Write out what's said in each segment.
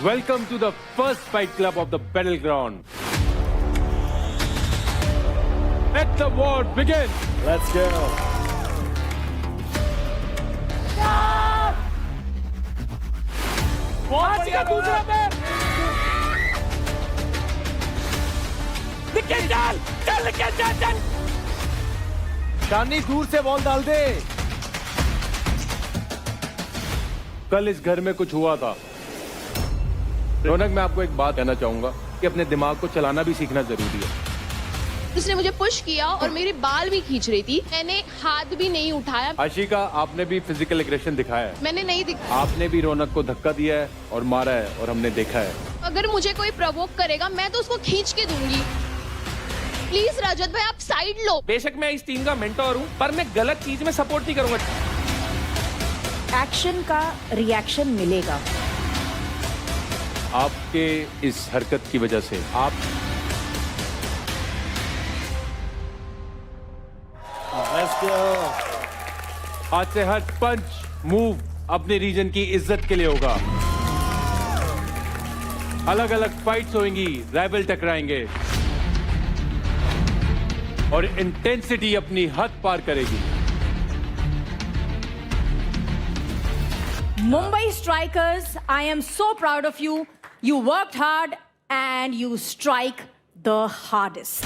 Welcome to the first fight club of the battleground. Let the war begin. Let's go. आज का दूसरा पैर. निकल चल चल निकल चल चल शानी दूर से बॉल डाल दे. कल इस घर में कुछ हुआ था. रौनक, मैं आपको एक बात कहना चाहूंगा कि अपने दिमाग को चलाना भी सीखना जरूरी है. उसने मुझे पुश किया और मेरे बाल भी खींच रही थी. मैंने हाथ भी नहीं उठाया. आशिका, आपने भी फिजिकल एग्रेशन दिखाया है. मैंने नहीं दिखाया. आपने भी रौनक को धक्का दिया है और मारा है और हमने देखा है. अगर मुझे कोई प्रवोक करेगा मैं तो उसको खींच के दूंगी. प्लीज रजत भाई, आप साइड लो. बेशक मैं इस टीम का मेंटोर हूँ, पर मैं गलत चीज में सपोर्ट नहीं करूंगा. एक्शन का रिएक्शन मिलेगा. आपके इस हरकत की वजह से आप Let's go. आज से हर पंच मूव अपने रीजन की इज्जत के लिए होगा. अलग अलग फाइट्स होंगी, राइवल टकराएंगे और इंटेंसिटी अपनी हद पार करेगी. Mumbai Strikers, I am so proud of you. You worked hard and you strike the hardest.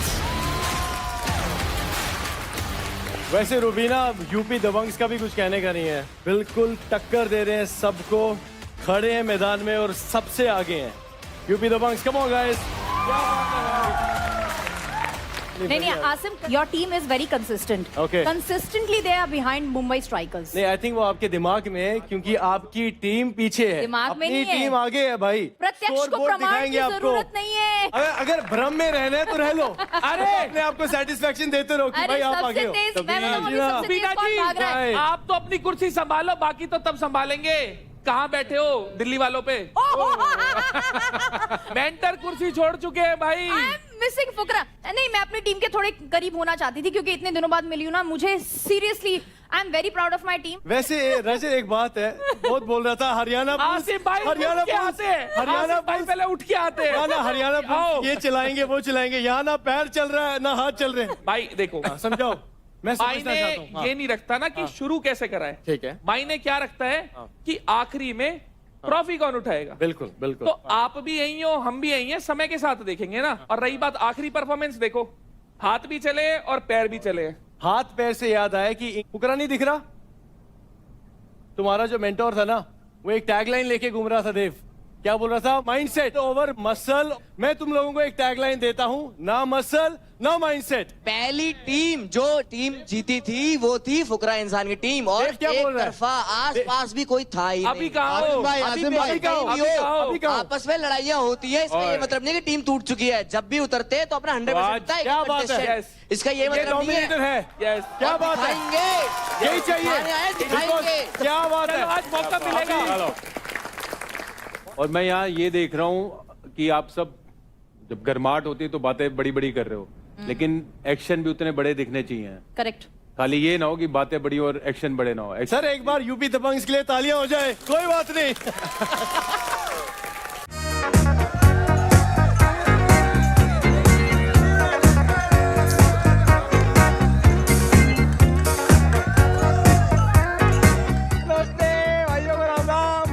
वैसे रुबीना, यूपी दबंग्स का भी कुछ कहने का नहीं है. बिल्कुल टक्कर दे रहे हैं सबको, खड़े हैं मैदान में और सबसे आगे हैं. UP Dabangs, come on guys. नहीं, Asim, your team is very consistent. Okay. Consistently they are behind Mumbai Strikers. नहीं, आई थिंक वो आपके दिमाग में है, क्योंकि आपकी टीम पीछे है. दिमाग में अपनी नहीं है. टीम आगे है भाई. प्रत्यक्ष को Scoreboard प्रमाण की दिखाएंगे आपको. जरूरत नहीं है. अगर भ्रम में रहना है तो रह लो. अरे अपने आप को सेटिस्फेक्शन देते रहो कि अरे भाई आप सबसे आगे हो. तेज, मैं बताऊं अभी सबसे तेज बीना कौन जी, भाग रहा है? आप तो अपनी कुर्सी संभालो, बाकी तो तब संभालेंगे. कहाँ बैठे हो दिल्ली वालों पे? मेंटर कुर्सी छोड़ चुके हैं भाई. मिसिंग फुकरा. नहीं, मैं अपनी टीम के थोड़े करीब होना चाहती थी क्योंकि इतने दिनों बाद मिली हूँ ना. मुझे seriously I am very proud of my team. वैसे रजत, एक बात है, बहुत बोल रहा था हरियाणा पुलिस, आसिफ भाई हरियाणा उठ के पुलिस, आते हैं. हरियाणा आसिफ भाई पुलिस, पहले उठ के आते हैं. ना हरियाणा आओ. पुलिस ये चलाएंगे वो चलाएंगे. यहाँ ना पैर चल रहा है ना हाथ चल रहे हैं. भाई देखो, समझाओ, मैं समझना मायने चाहता हूँ. हाँ. ये नहीं रखता ना कि शुरू कैसे करा है. ठीक है. मायने क्या रखता है कि आखिरी में ट्रॉफी कौन उठाएगा. बिल्कुल बिल्कुल. तो आप भी यही हो, हम भी यही हैं, समय के साथ देखेंगे ना. और रही बात आखिरी परफॉर्मेंस, देखो हाथ भी चले और पैर भी चले. हाथ पैर से याद आया कि फुकरा नहीं दिख रहा. तुम्हारा जो मेंटोर था ना, वो एक टैगलाइन लेके घूम रहा था. देव, क्या बोल रहा था? Mindset over muscle. मैं तुम लोगों को एक टैगलाइन देता हूं, ना मसल ना माइंडसेट. पहली टीम जो टीम जीती थी वो थी फुकरा इंसान की टीम, और देख क्या बोल एक रहा है? तरफा आस पास भी कोई था ही अभी नहीं. कहाँ हो? आसिम भाई, अभी आसिम भाई, कहाँ हो? कहीं अभी भी कहाँ हो? अभी हो, कहाँ हो? आपस में लड़ाइयाँ होती है. इसका ये मतलब नहीं कि टीम टूट चुकी है. जब भी उतरते हैं तो अपना 100% है. क्या बात है? Yes. इसका ये ये मतलब नहीं डोमिनेटर है. है. यस, क्या बात है? दिखाएंगे, यही चाहिए. दिखाने आए, दिखाएंगे. क्या बात है? आज मौका मिलेगा. और मैं यहाँ ये देख रहा हूँ कि आप सब जब गर्माहट होती है तो बातें बड़ी बड़ी कर रहे हो, लेकिन एक्शन भी उतने बड़े दिखने चाहिए. करेक्ट. खाली ये ना हो कि बातें बड़ी और एक्शन बड़े ना हो. सर, एक बार यूपी दबंग्स के लिए तालियां हो जाए. कोई बात नहीं.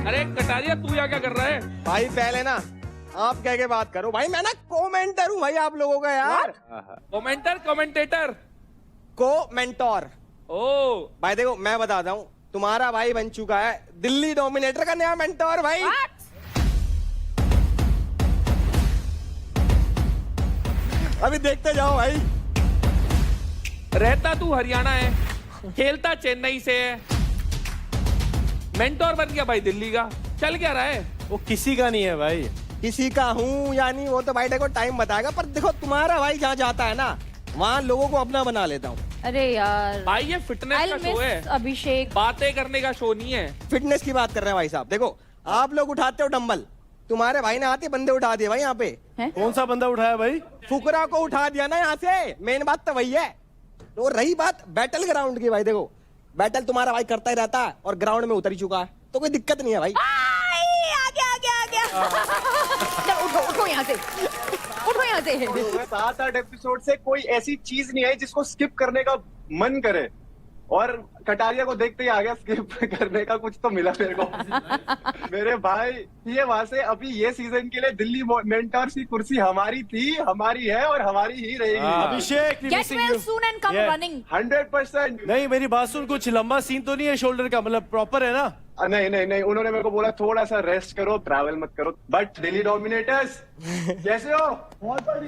अरे कटारिया, तू यहाँ क्या कर रहा है? भाई पहले ना आप कह के बात करो भाई. मैं ना कोमेंटर हूँ भाई आप लोगों का यार. Commenter, commentator. को मेंटोर. ओ भाई देखो, मैं बताता हूँ, तुम्हारा भाई बन चुका है दिल्ली डोमिनेटर का नया मेंटोर भाई. अभी देखते जाओ भाई. रहता तू हरियाणा है, खेलता चेन्नई से है, मेंटोर बन गया भाई दिल्ली का. चल क्या रहा है? वो किसी का नहीं है भाई. किसी का हूँ या नहीं वो तो भाई देखो टाइम बताएगा. पर देखो तुम्हारा भाई जहाँ जाता है ना, वहाँ लोगों को अपना बना लेता हूँ. अरे यार, भाई ये फिटनेस I'll का शो miss है, अभिषेक. बातें करने का शो नहीं है. फिटनेस की बात कर रहे हैं भाई साहब. देखो आप लोग उठाते हो डंबल, तुम्हारे भाई ने आते बंदे उठा दिए भाई यहाँ पे. कौन सा बंदा उठाया भाई? फुकरा को उठा दिया ना यहाँ से. मेन बात तो वही है. तो रही बात बैटल ग्राउंड की, भाई देखो बैटल तुम्हारा भाई करता ही रहता है और ग्राउंड में उतर ही चुका है, तो कोई दिक्कत नहीं है भाई. आ गया आ गया आ गया. चलो उठो उठो यहाँ से, उठो यहाँ से। 7-8 एपिसोड से कोई ऐसी चीज नहीं आई जिसको स्किप करने का मन करे, और कटारिया को देखते ही आ गया स्किप करने का कुछ तो मिला मेरे को। मेरे भाई ये वहां से अभी ये सीजन के लिए दिल्ली मेंटर्स की कुर्सी हमारी थी, हमारी है और हमारी ही रहेगी। अभिषेक Get well soon and come running. 100%। नहीं, मेरी बात सुन, कुछ लंबा सीन तो नहीं है शोल्डर का, मतलब प्रॉपर है ना? नहीं, उन्होंने मेरे को बोला थोड़ा सा रेस्ट करो, ट्रैवल मत करो। बट दिल्ली डोमिनेटर्स कैसे हो?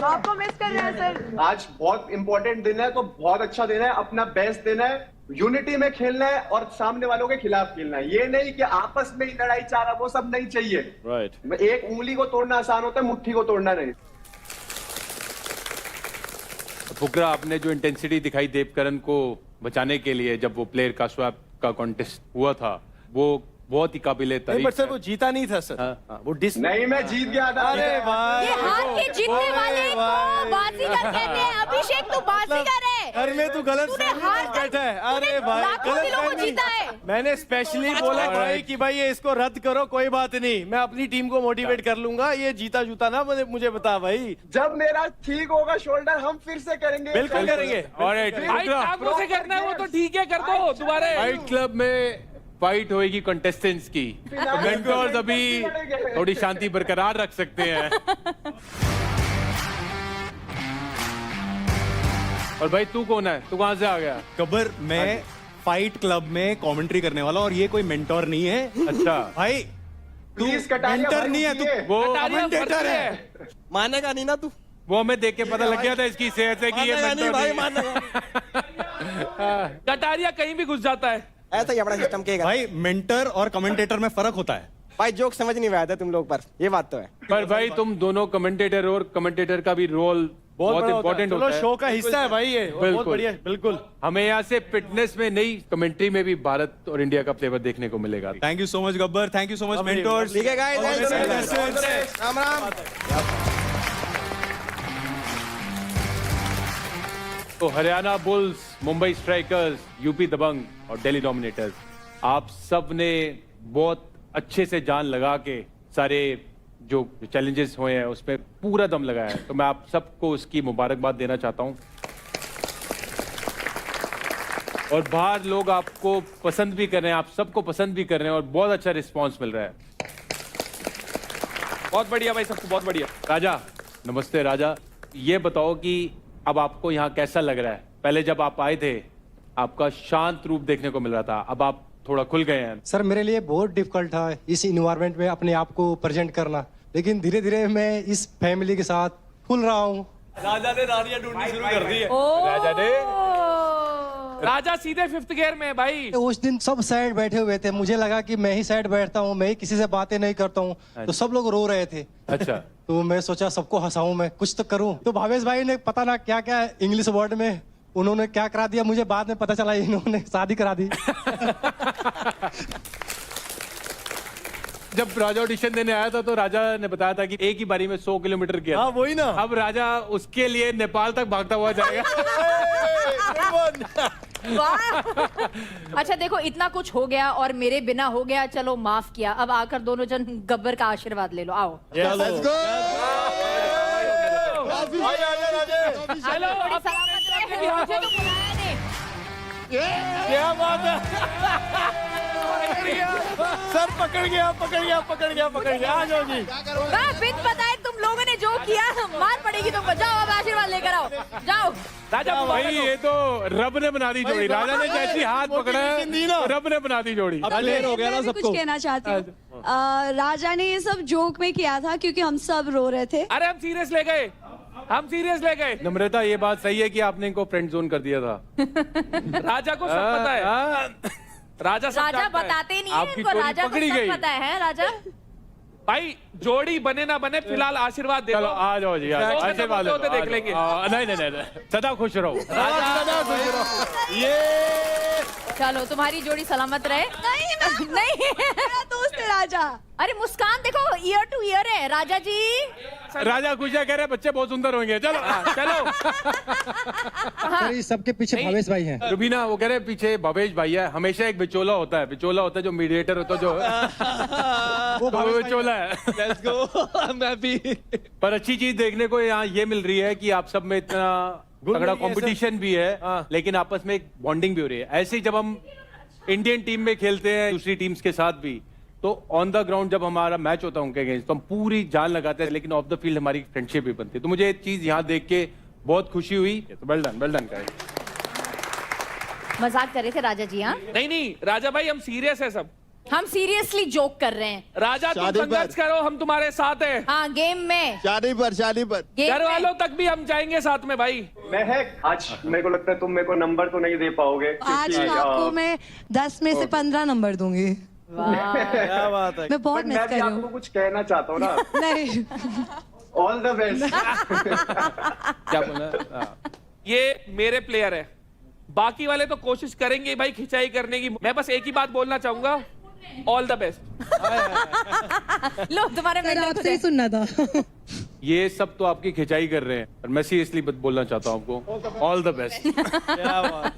आपको मिस कर रहे हैं सर। आज बहुत इंपॉर्टेंट दिन है, तो बहुत अच्छा दिन है, अपना बेस्ट देना है, यूनिटी में खेलना है और सामने वालों के खिलाफ खेलना है। ये नहीं कि आपस में ही लड़ाई चारा, वो सब नहीं चाहिए। राइट। एक उंगली को तोड़ना आसान होता है, मुट्ठी को तोड़ना नहीं। फुकरा, आपने जो इंटेंसिटी दिखाई देवकरण को बचाने के लिए जब वो प्लेयर का स्वैप का कॉन्टेस्ट हुआ था, वो बहुत ही काबिले नहीं, तारीफ बट सर है। वो जीता नहीं था सर। हाँ। वो डिस नहीं, मैं जीत गया था। अरे भाई, ये हार के जीतने वाले को बाजीगर कहते हैं। अभिषेक तू बाजीगर है। घर में तू गलत तूने फहमी हार में कर- बैठा है। अरे तूने भाई, लाखों गलत दिलों को फहमी। जीता है। मैंने स्पेशली बोला भाई कि भाई ये इसको रद्द करो, कोई बात नहीं, मैं अपनी टीम को मोटिवेट कर लूंगा। ये जीता जूता ना मुझे बता भाई। जब मेरा ठीक होगा शोल्डर, हम फिर से करेंगे। बिल्कुल करेंगे। भाई टांगों से करना है वो तो ठीक है, कर दो दोबारा। फाइट क्लब में फाइट होएगी कंटेस्टेंट्स की, तो मेंटर्स अभी थोड़ी शांति बरकरार रख सकते हैं। और भाई तू कौन है? तू कहां से आ गया? गब्बर, मैं फाइट क्लब में कमेंट्री करने वाला, और ये कोई मेंटोर नहीं है। अच्छा भाई तू Please, कटारिया मेंटर भाई, नहीं है, तू रुकिए। वो कमेंटेटर है। मानेगा नहीं ना तू? वो हमें देख के पता लग गया था इसकी सेहत से कि ये मानेगा नहीं मेंटर भाई, नहीं है। मानेगा। कटारिया कहीं भी घुस जाता है। ऐसा ही अपना सिस्टम के भाई मेंटर और कमेंटेटर में फर्क होता है। भाई जोक समझ नहीं आया था तुम लोग पर, ये बात तो है। पर भाई तुम दोनों कमेंटेटर हो, और कमेंटेटर का भी रोल बहुत बड़ा होता है। इंपॉर्टेंट चलो, होता है। शो का हिस्सा है भाई ये, और बहुत बिल्कुल। बढ़िया, बिल्कुल। हमें यहाँ से फिटनेस में नहीं, कमेंट्री में भी भारत और इंडिया का फ्लेवर देखने को मिलेगा। Thank you so much Gabbar, thank you so much mentors. ठीक है guys, All the best, contestants. Ram Ram. तो Haryana Bulls, Mumbai Strikers, UP Dabang और दिल्ली डोमिनेटर्स, आप सब ने बहुत अच्छे से जान लगा के सारे जो चैलेंजेस हुए हैं उसमें पूरा दम लगाया है, तो मैं आप सबको उसकी मुबारकबाद देना चाहता हूं। और बाहर लोग आपको पसंद भी कर रहे हैं, आप सबको पसंद भी कर रहे हैं, और बहुत अच्छा रिस्पांस मिल रहा है। बहुत बढ़िया भाई, सबको बहुत बढ़िया। राजा, नमस्ते राजा। ये बताओ कि अब आपको यहाँ कैसा लग रहा है? पहले जब आप आए थे आपका शांत रूप देखने को मिल रहा था, अब आप थोड़ा खुल गए हैं। सर मेरे लिए बहुत डिफिकल्ट था इस इन्वायरमेंट में अपने आप को प्रेजेंट करना, लेकिन धीरे धीरे मैं इस फैमिली के साथ खुल रहा हूँ। राजा ने रानियां ढूंढनी शुरू कर दी है। राजा ने राजा सीधे 5th गियर में है भाई। उस दिन सब साइड बैठे हुए थे, मुझे लगा कि मैं ही साइड बैठता हूँ, मैं ही किसी से बातें नहीं करता हूँ, तो सब लोग रो रहे थे। अच्छा। तो मैं सोचा सबको हंसाऊं, मैं कुछ तो करूं। तो भावेश भाई ने पता ना क्या क्या इंग्लिश वर्ड में उन्होंने क्या करा दिया, मुझे बाद में पता चला इन्होंने शादी करा दी। जब राजा ऑडिशन देने आया था तो राजा ने बताया था कि एक ही बारी में 100 किलोमीटर किया। हाँ वही ना। अब राजा उसके लिए नेपाल तक भागता हुआ जाएगा। वाह। अच्छा देखो, इतना कुछ हो गया और मेरे बिना हो गया, चलो माफ किया। अब आकर दोनों जन गब्बर का आशीर्वाद ले लो, आओ। चलो थोड़ी सलामत रहे, मुझे तो बुलाया नहीं। क्या बात है। सर पकड़ गया, पकड़ गया, पकड़ गया, पकड़ गया। आ जाओ जी। बिन बताए तुम लोगों ने जो किया, मार पड़ेगी तुमको। जाओ अब आशीर्वाद लेकर आओ, जाओ। राजा भाई ये तो रब ने बना दी जोड़ी। राजा ने जैसी हाथ पकड़ा है, रब ने बना दी जोड़ी। क्लियर हो गया ना मैं भी सबको। कुछ कहना चाहती हूँ। राजा ने ये सब जोक में किया था क्योंकि हम सब रो रहे थे। अरे हम सीरियस ले गए, हम सीरियस ले गए। नम्रता, ये बात सही है कि आपने इनको फ्रेंड जोन कर दिया था। राजा को सब पता है। राजा सब राजा जानता है। बताते नहीं है आपकी इनको, चोरी राजा को पकड़ी सब गई। पता है राजा। भाई जोड़ी बने ना बने, फिलहाल आशीर्वाद दे चलो दो। आ जाओ जी, आशीर्वाद होते लो, देख लेंगे। नहीं नहीं नहीं, सदा खुश रहो। ये चलो तुम्हारी जोड़ी सलामत रहे। नहीं नहीं मेरा दोस्त है राजा। अरे मुस्कान देखो ईयर टू ईयर है राजा जी। राजा खुशिया कह रहे बच्चे बहुत सुंदर होंगे। चलो चलो सर, इस सबके पीछे भावेश भाई हैं। रुबीना वो कह रहे पीछे भवेश भाई है। हमेशा एक बिचौला होता है, बिचौला होता है जो मीडिएटर होता है जो वो तो वो भावेश भाई बिचौला है। Let's go. मैं भी पर अच्छी चीज देखने को यहाँ ये मिल रही है कि आप सब में इतना गुड तगड़ा मिल गया, कंपटीशन भी है, हाँ। लेकिन आपस में एक बॉन्डिंग भी हो रही है। ऐसे ही जब हम इंडियन टीम में खेलते हैं दूसरी टीम्स के साथ भी, तो ऑन द ग्राउंड जब हमारा मैच होता है उनके अगेंस्ट तो हम पूरी जान लगाते हैं, लेकिन ऑफ द फील्ड हमारी फ्रेंडशिप भी बनती है। तो मुझे एक चीज यहाँ देख के बहुत खुशी हुई। तो वेल डन गाइस। मजाक कर रहे थे राजा जी। हाँ नहीं राजा भाई हम सीरियस है सब। हम सीरियसली जोक कर रहे हैं। राजा तुम संघर्ष करो, हम तुम्हारे साथ हैं। हाँ गेम में शादी पर गेम घर में। वालों तक भी हम जाएंगे साथ में भाई। महक, आज मेरे को लगता है तुम मेरे को नंबर तो नहीं दे पाओगे आज क्योंकि, आपको मैं 10 में से 15 नंबर दूंगी। वाह क्या बात है। मैं बहुत but मिस मैं कर भी रही आपको हूँ। कुछ कहना चाहता हूँ ना। नहीं ऑल द बेस्ट। क्या बोला? ये मेरे प्लेयर है, बाकी वाले तो कोशिश करेंगे भाई खिंचाई करने की। मैं बस एक ही बात बोलना चाहूंगा, ऑल द बेस्ट। लो तुम्हारे मेंटर आपसे ही सुनना था। ये सब तो आपकी खिंचाई कर रहे हैं, और मैं सीरियसली बोलना चाहता हूँ आपको ऑल द बेस्ट। क्या बात।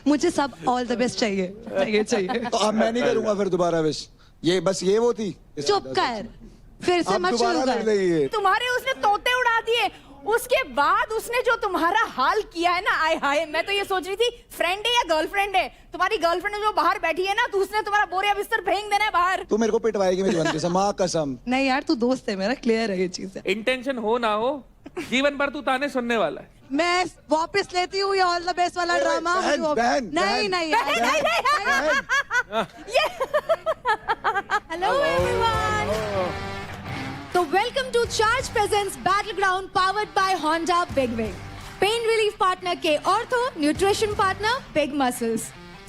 मुझे सब ऑल द बेस्ट चाहिए चाहिए। तो अब मैं नहीं करूंगा फिर दोबारा विश। ये बस ये वो थी। चुप कर, फिर से अब मत शुरू दोबारा कर कर। रही है। तुम्हारे उसने तोते उड़ा दिए, उसके बाद उसने जो तुम्हारा हाल किया है ना, आय हाय। मैं तो ये सोच रही थी फ्रेंड है या गर्लफ्रेंड है। तुम्हारी गर्लफ्रेंड जो बाहर बैठी है ना, तो उसने तुम्हारा बोरिया बिस्तर फेंक देना है बाहर। तू मेरे को पिटवाएगी मेरी बनती से, माँ कसम। नहीं यार तू दोस्त है मेरा, क्लियर है ये चीज है। इंटेंशन हो ना हो, जीवन भर तू ताने सुनने वाला है। मैं वापस लेती हूँ ये ऑल द बेस्ट वाला ड्रामा। नहीं नहीं हेलो एवरीवन, तो welcome to charge presents battleground powered by Honda big wing. Pain relief partner के ortho, nutrition partner big muscles,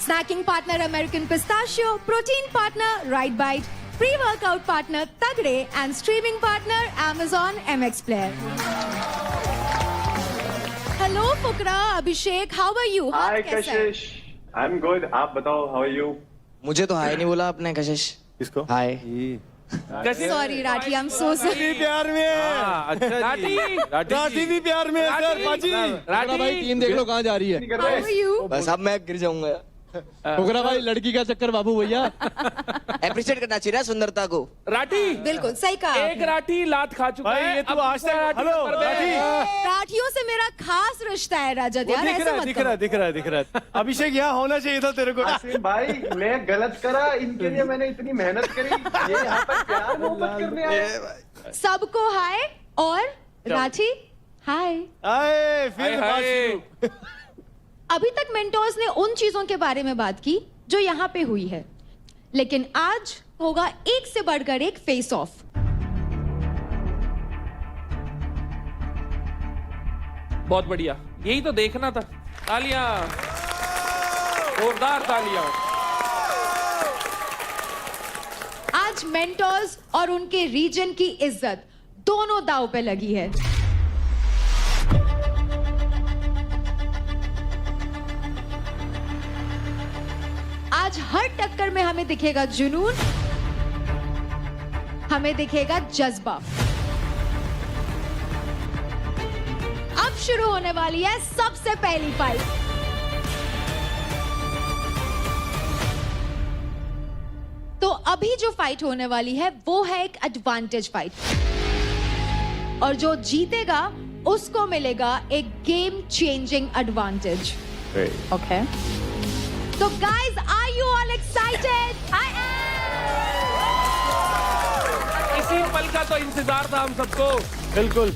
snacking partner American pistachio, protein partner right bite, pre workout partner Tagde and streaming partner Amazon MX player. Hello Fukra, Abhishek, how are you? Hi Kashish, I am good. आप बताओ, how are you? मुझे तो हाय नहीं बोला आपने कशिश। किसको? Hi. Sorry Rathee, I am so sorry. प्यार में है। अच्छा राठी, राठी भी प्यार में है सर। बाजी राठी भाई टीम देख लो कहाँ जा रही है। How are you? बस अब मैं गिर जाऊंगा। फुकरा भाई लड़की का चक्कर बाबू भैया। अप्रिशिएट करना चाहिए ना सुंदरता को। राठी बिल्कुल सही कहा। एक राठी लात खा चुका भाई है। ये तू अब आज दूसरा तक। राठी हेलो नंबर दे। राठी। राठियों से मेरा खास रिश्ता है राजत यार, ऐसे मत दिख करो। रहा है। अभिषेक यहाँ होना चाहिए था तेरे को। आसिम भाई, मैं गलत करा, इनके लिए मैंने इतनी मेहनत करी, ये यहाँ पर प्यार मोहब्बत करने आए। सबको हाय और राठी हाय। आए फिर हाय, बात हाय। शुरू। अभी तक मेंटोर्स ने उन चीजों के बारे में बात की जो यहाँ पे हुई है, लेकिन आज होगा एक से बढ़कर एक फेस ऑफ। बहुत बढ़िया, यही तो देखना था। तालियां, जोरदार तालियां। आज मेंटोर्स और उनके रीजन की इज्जत दोनों दांव पे लगी है। आज हर टक्कर में हमें दिखेगा जुनून, हमें दिखेगा जज्बा। अब शुरू होने वाली है सबसे पहली फाइट। तो अभी जो फाइट होने वाली है वो है एक एडवांटेज फाइट, और जो जीतेगा उसको मिलेगा एक गेम चेंजिंग एडवांटेज। ओके, तो guys, are you all excited? I am. इसी पल का तो इंतजार था हम सबको। बिल्कुल।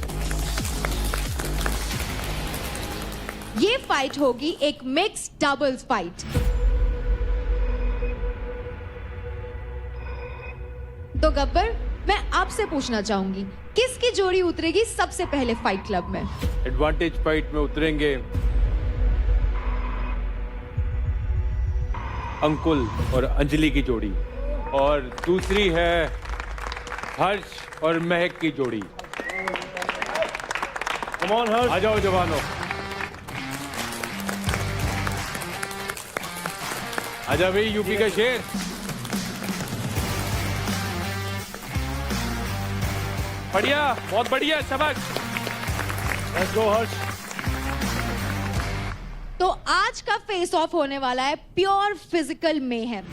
ये फाइट होगी एक मिक्स डबल्स फाइट। तो गब्बर, मैं आपसे पूछना चाहूंगी, किसकी जोड़ी उतरेगी सबसे पहले फाइट क्लब में? एडवांटेज फाइट में उतरेंगे अंकुल और अंजलि की जोड़ी, और दूसरी है हर्ष और महक की जोड़ी। कम ऑन हर्ष। आ जाओ जवानों। आजा भाई यूपी का शेर। बढ़िया, बहुत बढ़िया, शाबाश। लेट्स गो हर्ष। तो आज का फेस ऑफ होने वाला है प्योर फिजिकल मेहम।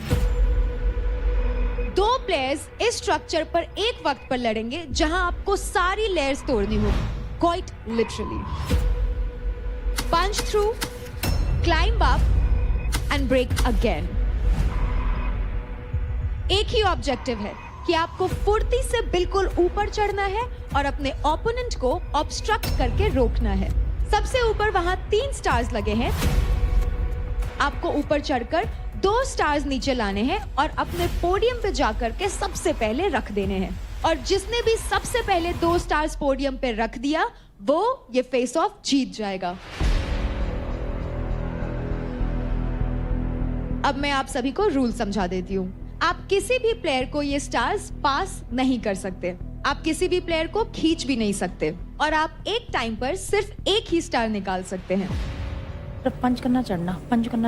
दो प्लेयर्स इस स्ट्रक्चर पर एक वक्त पर लड़ेंगे जहां आपको सारी लेयर्स तोड़नी होगी, quite literally. Punch through, climb up and break again. एक ही ऑब्जेक्टिव है कि आपको फुर्ती से बिल्कुल ऊपर चढ़ना है और अपने ओपोनेंट को ऑब्स्ट्रक्ट करके रोकना है। सबसे ऊपर वहां 3 स्टार्स लगे हैं। आपको ऊपर चढ़कर 2 स्टार्स नीचे लाने हैं और अपने पोडियम पे जाकर के सबसे पहले रख देने हैं। और जिसने भी सबसे पहले 2 स्टार्स पोडियम पे रख दिया वो ये फेस ऑफ जीत जाएगा। अब मैं आप सभी को रूल समझा देती हूँ। आप किसी भी प्लेयर को ये स्टार्स पास नहीं कर सकते, आप किसी भी प्लेयर को खींच भी नहीं सकते और आप एक टाइम पर सिर्फ एक ही स्टार निकाल सकते हैं। पंच करना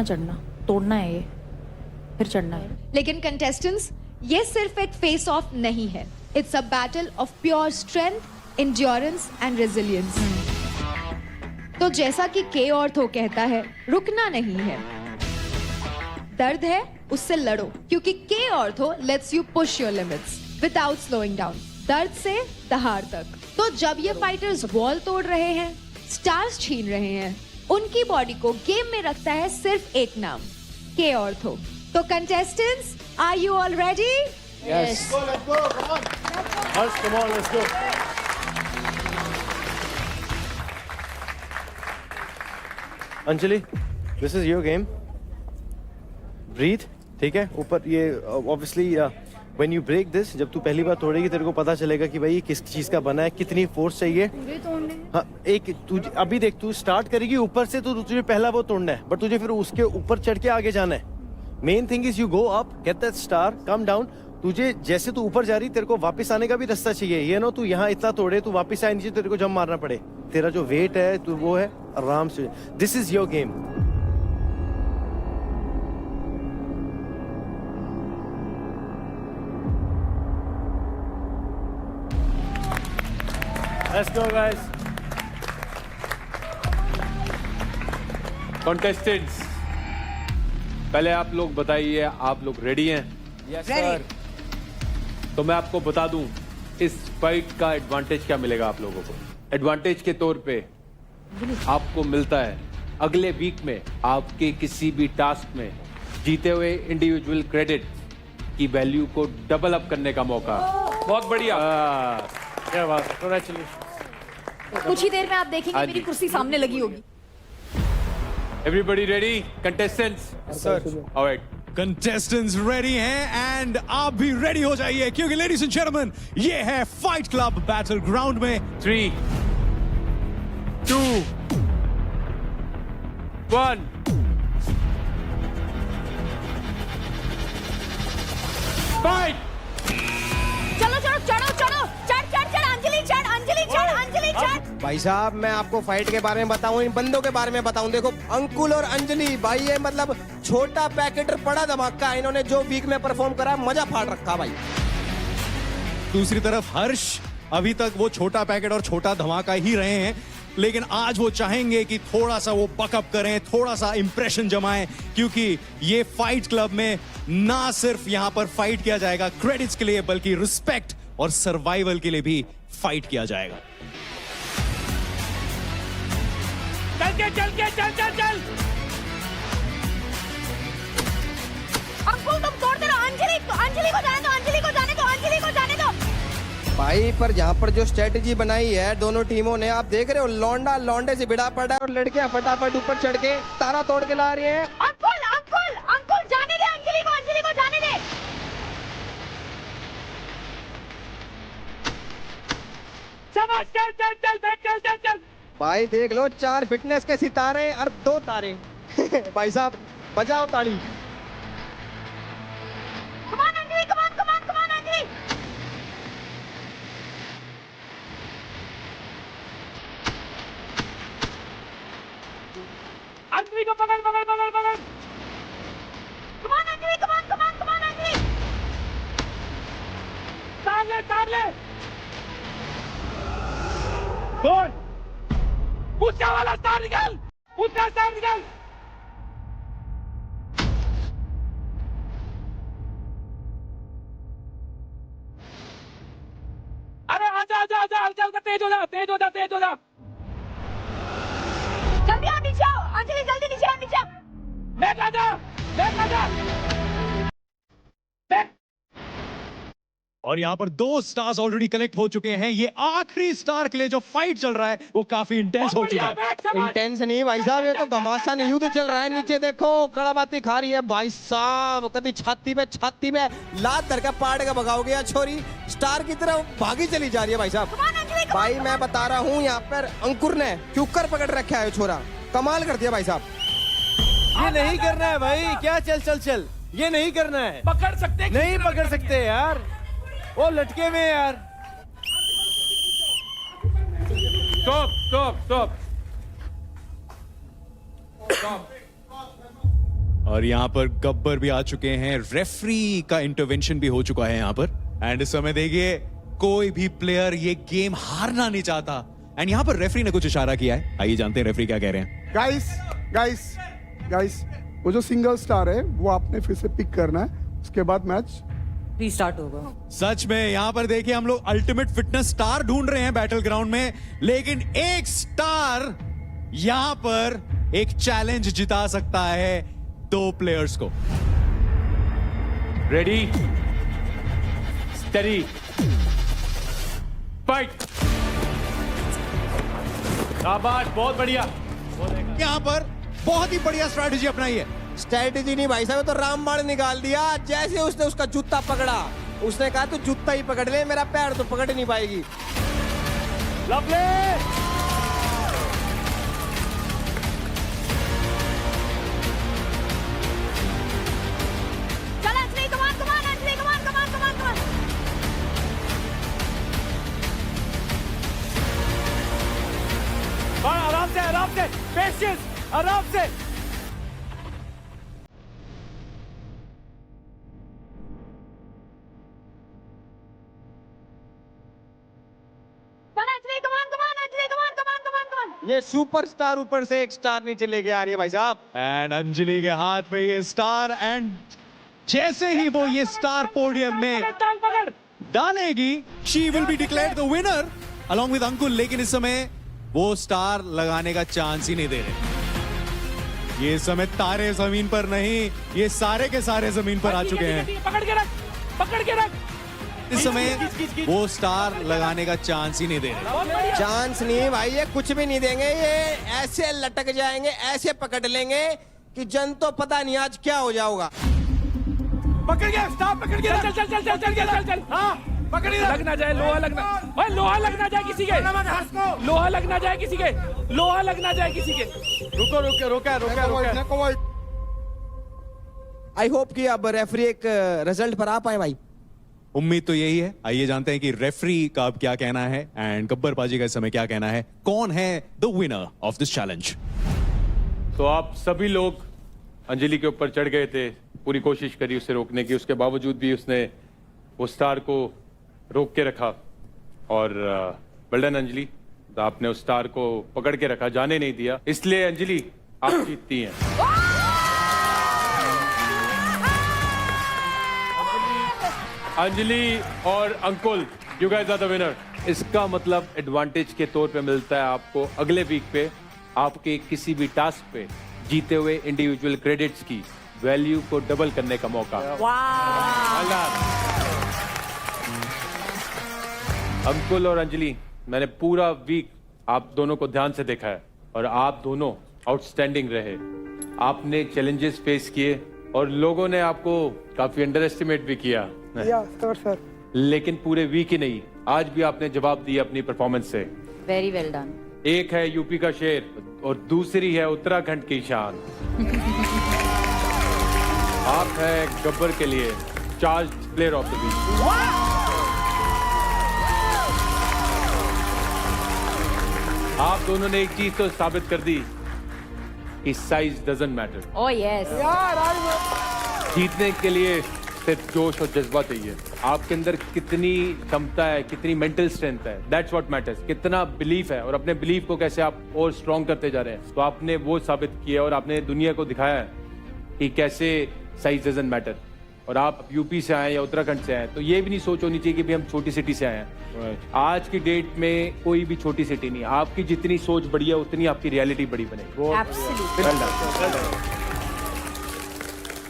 चढ़ना, तोड़ना है ये, फिर चढ़ना है। लेकिन कंटेस्टेंट्स, ये सिर्फ एक फेस ऑफ नहीं है, it's a battle of pure strength, endurance and resilience. तो जैसा कि के ऑर्थो कहता है, रुकना नहीं है। दर्द है उससे लड़ो, क्योंकि के ortho let's you push your limits without slowing down. दर्द से दहाड़ तक। तो जब ये फाइटर्स वॉल तोड़ रहे हैं, स्टार्स छीन रहे हैं, उनकी बॉडी को गेम में रखता है सिर्फ एक नाम, के ऑर्थो। तो contestants, are you all ready? Yes. Let's go, come on. Harsh, come on, let's go. Anjali, this is your game. Breathe, ठीक है? ऊपर ये obviously when you break this, जब तू पहली बार तोड़ेगी तेरे को पता चलेगा कि भाई ये किस चीज का बना है, कितनी फोर्स चाहिए। हाँ, एक तू अभी देख, तू स्टार्ट करेगी ऊपर से तो तुझे पहला वो तोड़ना है, बट तुझे फिर उसके ऊपर चढ़ के आगे जाना है। Main thing is you go up, get that star, come down. तुझे जैसे तू ऊपर जा रही, तेरे को वापस आने का भी रास्ता चाहिए। ये ना तू यहाँ इतना तोड़े, तू वापस आए नीचे, तेरे को जंप मारना पड़े। तेरा जो वेट है तू वो है आराम से। This is your game. Let's go, guys. Contestants, पहले आप लोग बताइए, आप लोग रेडी हैं? Yes sir. तो मैं आपको बता दूं, इस फाइट का एडवांटेज क्या मिलेगा आप लोगों को। एडवांटेज के तौर पे आपको मिलता है अगले वीक में आपके किसी भी टास्क में जीते हुए इंडिविजुअल क्रेडिट की वैल्यू को डबल अप करने का मौका। बहुत बढ़िया। क्या बात, कांग्रेचुलेशन। कुछ ही देर में आप देखेंगे मेरी कुर्सी सामने लगी होगी। Everybody ready? Contestants? Sir. Alright, contestants ready हैं एंड आप भी रेडी हो जाइए, क्योंकि लेडीज एंड जेंटलमैन, ये है फाइट क्लब बैटल ग्राउंड में 3, 2, 1 फाइट। चलो चलो, चढ़ो चढ़ो, चढ़ चढ़ चढ़, अंजलि चढ़, अंजलि चढ़, अंजलि चढ़। भाई साहब, मैं आपको फाइट के बारे में बताऊं, इन बंदों के बारे में बताऊं। देखो, अंकुल और अंजलि भाई, ये मतलब छोटा पैकेट बड़ा धमाका। इन्होंने जो वीक में परफॉर्म करा, मजा फाड़ रखा भाई। दूसरी तरफ हर्ष, अभी तक वो छोटा पैकेट और छोटा धमाका ही रहे हैं, लेकिन आज वो चाहेंगे कि थोड़ा सा वो बकअप करें, थोड़ा सा इंप्रेशन जमाएं, क्योंकि ये फाइट क्लब में ना सिर्फ यहां पर फाइट किया जाएगा क्रेडिट्स के लिए, बल्कि रिस्पेक्ट और सर्वाइवल के लिए भी फाइट किया जाएगा। चल चल। अंकुल तुम तोड़ते रहो, अंजलि को जाने दो, अंजलि को जाने दो, अंजलि को जाने दो। भाई, पर यहाँ पर जो स्ट्रेटेजी बनाई है दोनों टीमों ने, आप देख रहे हो, लौंडा लौंडे से भिड़ा पड़ा है और लड़कियां फटाफट ऊपर चढ़ के तारा तोड़ के ला रही हैं। अंकुल अंकुल अंकुल, जाने दे अंजलि को जाने दे। चल। भाई देख लो, 4 फिटनेस के सितारे और 2 तारे। भाई साहब, बजाओ ताली। Come on Anjali, come on Anjali. Anjali को पकड़। कम ऑन तेज हो जा, तेज हो जा, तेज हो जा। जल्दी आओ, नीचे आओ अंजलि, जल्दी नीचे आओ, नीचे आओ। बैक आ जा, बैक आ जा, बैक। और यहाँ पर 2 स्टार्स ऑलरेडी कलेक्ट हो चुके हैं। ये आखिरी स्टार के लिए जो फाइट चल रहा है वो काफी इंटेंस हो चुका है। इंटेंस नहीं भाई साहब, ये तो घमासान युद्ध चल रहा है। नीचे देखो कड़ाबाती खा रही है भाई साहब, कभी छाती में लात धर के पाड़ के भगाओगे या छोरी स्टार की तरफ भागी चली जा रही है भाई साहब। भाई मैं बता रहा हूँ यहाँ पर अंकुर ने क्यूकर पकड़ रखा है, छोरा कमाल कर दिया भाई साहब। ये नहीं करना है भाई, क्या चल ये नहीं करना है। पकड़ सकते, नहीं पकड़ सकते यार, वो लटके में यार। Stop stop stop stop. और यहाँ पर गब्बर भी आ चुके हैं, रेफरी का इंटरवेंशन भी हो चुका है यहाँ पर। एंड इस समय देखिए कोई भी प्लेयर ये गेम हारना नहीं चाहता। एंड यहाँ पर रेफरी ने कुछ इशारा किया है, आइए जानते हैं रेफरी क्या कह रहे हैं। गाइस वो जो सिंगल स्टार है वो आपने फिर से पिक करना है, उसके बाद मैच रीस्टार्ट होगा। सच में यहाँ पर देखिए हम लोग अल्टीमेट फिटनेस स्टार ढूंढ रहे हैं बैटल ग्राउंड में, लेकिन एक स्टार यहाँ पर एक चैलेंज जिता सकता है 2 प्लेयर्स को। Ready steady fight. शाबाश, बहुत बढ़िया। यहाँ पर बहुत ही बढ़िया स्ट्रैटेजी अपनाई है। स्ट्रैटेजी नहीं भाई साहब, तो रामबाण निकाल दिया। जैसे उसने उसका जूता पकड़ा, उसने कहा तू जूता ही पकड़ ले, मेरा पैर तो पकड़ नहीं पाएगी। लवली चल अंजलि, कमान अंजलि, कमान। आराम से पेशेंस, आराम से। ये सुपरस्टार ऊपर से एक स्टार नीचे लेके आ रही है भाई साहब। एंड अंजलि के हाथ में ये स्टार, एंड जैसे ही वो ये स्टार पोडियम में डालेगी, she will be declared the winner along with Ankul. लेकिन इस समय वो स्टार लगाने का चांस ही नहीं दे रहे। ये समय तारे जमीन पर नहीं, ये सारे के सारे जमीन पर आ चुके हैं। पकड़ के रख। इस समय वो स्टार लगाने का चांस ही नहीं दे रहे। चांस नहीं भाई, ये कुछ भी नहीं देंगे। ये ऐसे लटक जाएंगे, ऐसे पकड़ लेंगे कि जन तो पता नहीं आज क्या हो जाओगा। पकड़ गया स्टार, पकड़ गया। चल। हाँ पकड़ गया। लग ना जाए, लोहा लगना, भाई लोहा लग ना जाए किसी के, लोहा लग ना जाए किसी के, लोहा लग ना जाए किसी के। रुको। आई होप कि अब रेफरी एक रिजल्ट पर आ पाए भाई। उम्मीद तो यही है। आइए जानते हैं कि रेफरी का अब क्या कहना है एंड गब्बर पाजी का इस समय क्या कहना है। कौन है the winner of this challenge? तो आप सभी लोग अंजलि के ऊपर चढ़ गए थे, पूरी कोशिश करी उसे रोकने की, उसके बावजूद भी उसने वो स्टार को रोक के रखा। और वेल डन अंजलि, आपने उस स्टार को पकड़ के रखा, जाने नहीं दिया, इसलिए अंजलि आप जीतती हैं। अंजलि और Ankul, you guys are the winner. इसका मतलब एडवांटेज के तौर पे मिलता है आपको अगले वीक पे आपके किसी भी टास्क पे जीते हुए इंडिविजुअल क्रेडिट्स की वैल्यू को डबल करने का मौका। अंकुल और अंजलि, मैंने पूरा वीक आप दोनों को ध्यान से देखा है और आप दोनों आउटस्टैंडिंग रहे। आपने चैलेंजेस फेस किए और लोगों ने आपको काफी अंडर एस्टिमेट भी किया, सर। लेकिन पूरे वीक ही नहीं, आज भी आपने जवाब दिया अपनी परफॉर्मेंस से। Very well done. एक है यूपी का शेर और दूसरी है उत्तराखंड की शान। आप है गब्बर के लिए charge player of the week. आप दोनों ने एक चीज तो साबित कर दी कि size doesn't matter. Oh yes. जीतने के लिए सिर्फ जोश और जज्बा चाहिए। आपके अंदर कितनी क्षमता है, कितनी मेंटल स्ट्रेंथ है, दैट्स व्हाट मैटर्स। कितना बिलीफ है और अपने बिलीफ को कैसे आप और स्ट्रॉन्ग करते जा रहे हैं। तो आपने वो साबित किया और आपने दुनिया को दिखाया है कि कैसे साइज डजंट मैटर। और आप यूपी से आए या उत्तराखंड से आए, तो ये भी नहीं सोच होनी चाहिए कि भाई हम छोटी सिटी से आए हैं। आज की डेट में कोई भी छोटी सिटी नहीं, आपकी जितनी सोच बड़ी है उतनी आपकी रियलिटी बड़ी बनेगी।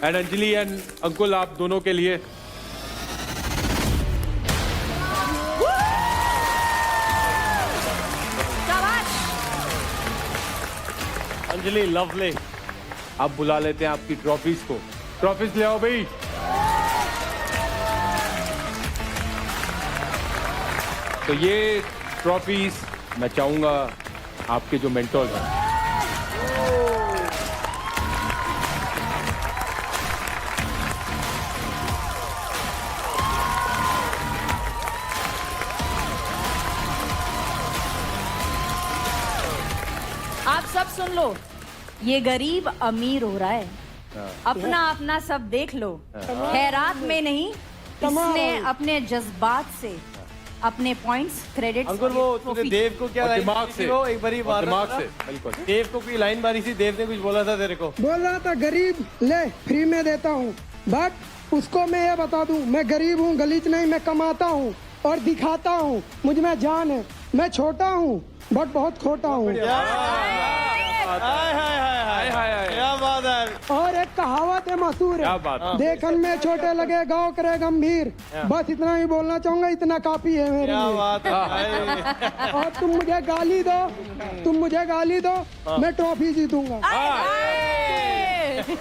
एंड अंजलि एंड अंकुल, आप दोनों के लिए अंजलि लवली, आप बुला लेते हैं आपकी ट्रॉफीज को। ट्रॉफीज ले आओ भाई। तो ये ट्रॉफीज मैं चाहूंगा आपके जो मेंटोर्स हैं, आप सब सुन लो, ये गरीब अमीर हो रहा है, अपना अपना सब देख लो। खैरात में नहीं, इसने अपने जज्बात से अपने पॉइंट्स क्रेडिट। अंकुल वो तूने देव को क्या लाइन दिमाग मारी से, थी वो एक बारी बार दिमाग से, बिल्कुल। देव को कोई लाइन मारी थी, देव ने कुछ बोला था तेरे को। बोल रहा था गरीब ले फ्री में देता हूँ, बट उसको मैं ये बता दूं, मैं गरीब हूँ, गलीच नहीं, मैं कमाता हूँ और दिखाता हूँ, मुझ में जान है। मैं छोटा हूँ बट बहुत खोटा हूँ। क्या बात है। और एक कहावत है मशहूर क्या है, बात है। देखन में छोटे लगे गाँव करे गंभीर। बस इतना ही बोलना चाहूंगा, इतना काफी है मेरे क्या लिए। बात है। और तुम मुझे गाली दो, मैं ट्रॉफी जीतूंगा।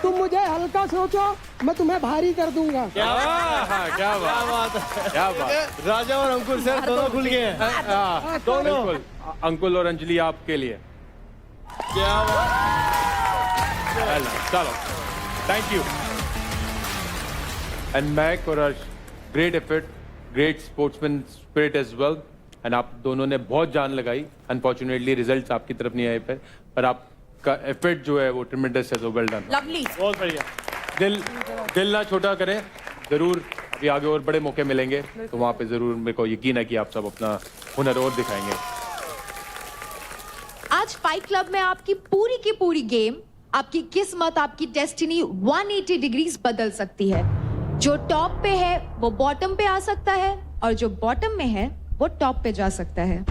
तुम मुझे हल्का सोचो, मैं तुम्हें भारी कर दूंगा। क्या बात है, क्या बात। राजा और अंकुल सर दोनों खुल गए हैं। दोनों बिल्कुल। अंकुल और अंजलि आपके लिए। क्या बात। चलो, थैंक यू। एंड मैक और Arsh, great effort, great sportsman spirit as well. And आप दोनों ने बहुत जान लगाई। अनफॉर्चुनेटली रिजल्ट्स आपकी तरफ नहीं आए पर आपका एफर्ट जो है वो ट्रिमेंडस है। So well done. लवली। बहुत बढ़िया। दिल ना छोटा करें, जरूर अभी आगे और बड़े मौके मिलेंगे, तो वहां पे जरूर मेरे को यकीन है कि आप सब अपना हुनर और दिखाएंगे। आज फाइट क्लब में आपकी पूरी की पूरी गेम, आपकी किस्मत, आपकी डेस्टिनी 180 डिग्रीज बदल सकती है। जो टॉप पे है वो बॉटम पे आ सकता है, और जो बॉटम में है वो टॉप पे जा सकता है।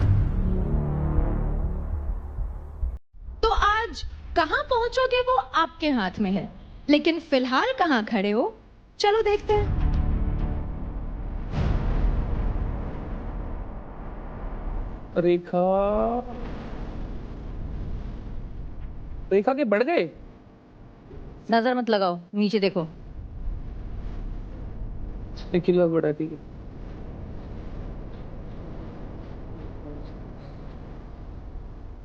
तो आज कहां पहुंचोगे वो आपके हाथ में है, लेकिन फिलहाल कहां खड़े हो, चलो देखते हैं। रेखा के बढ़ गए। नजर मत लगाओ, नीचे देखो। बढ़ा, ठीक है।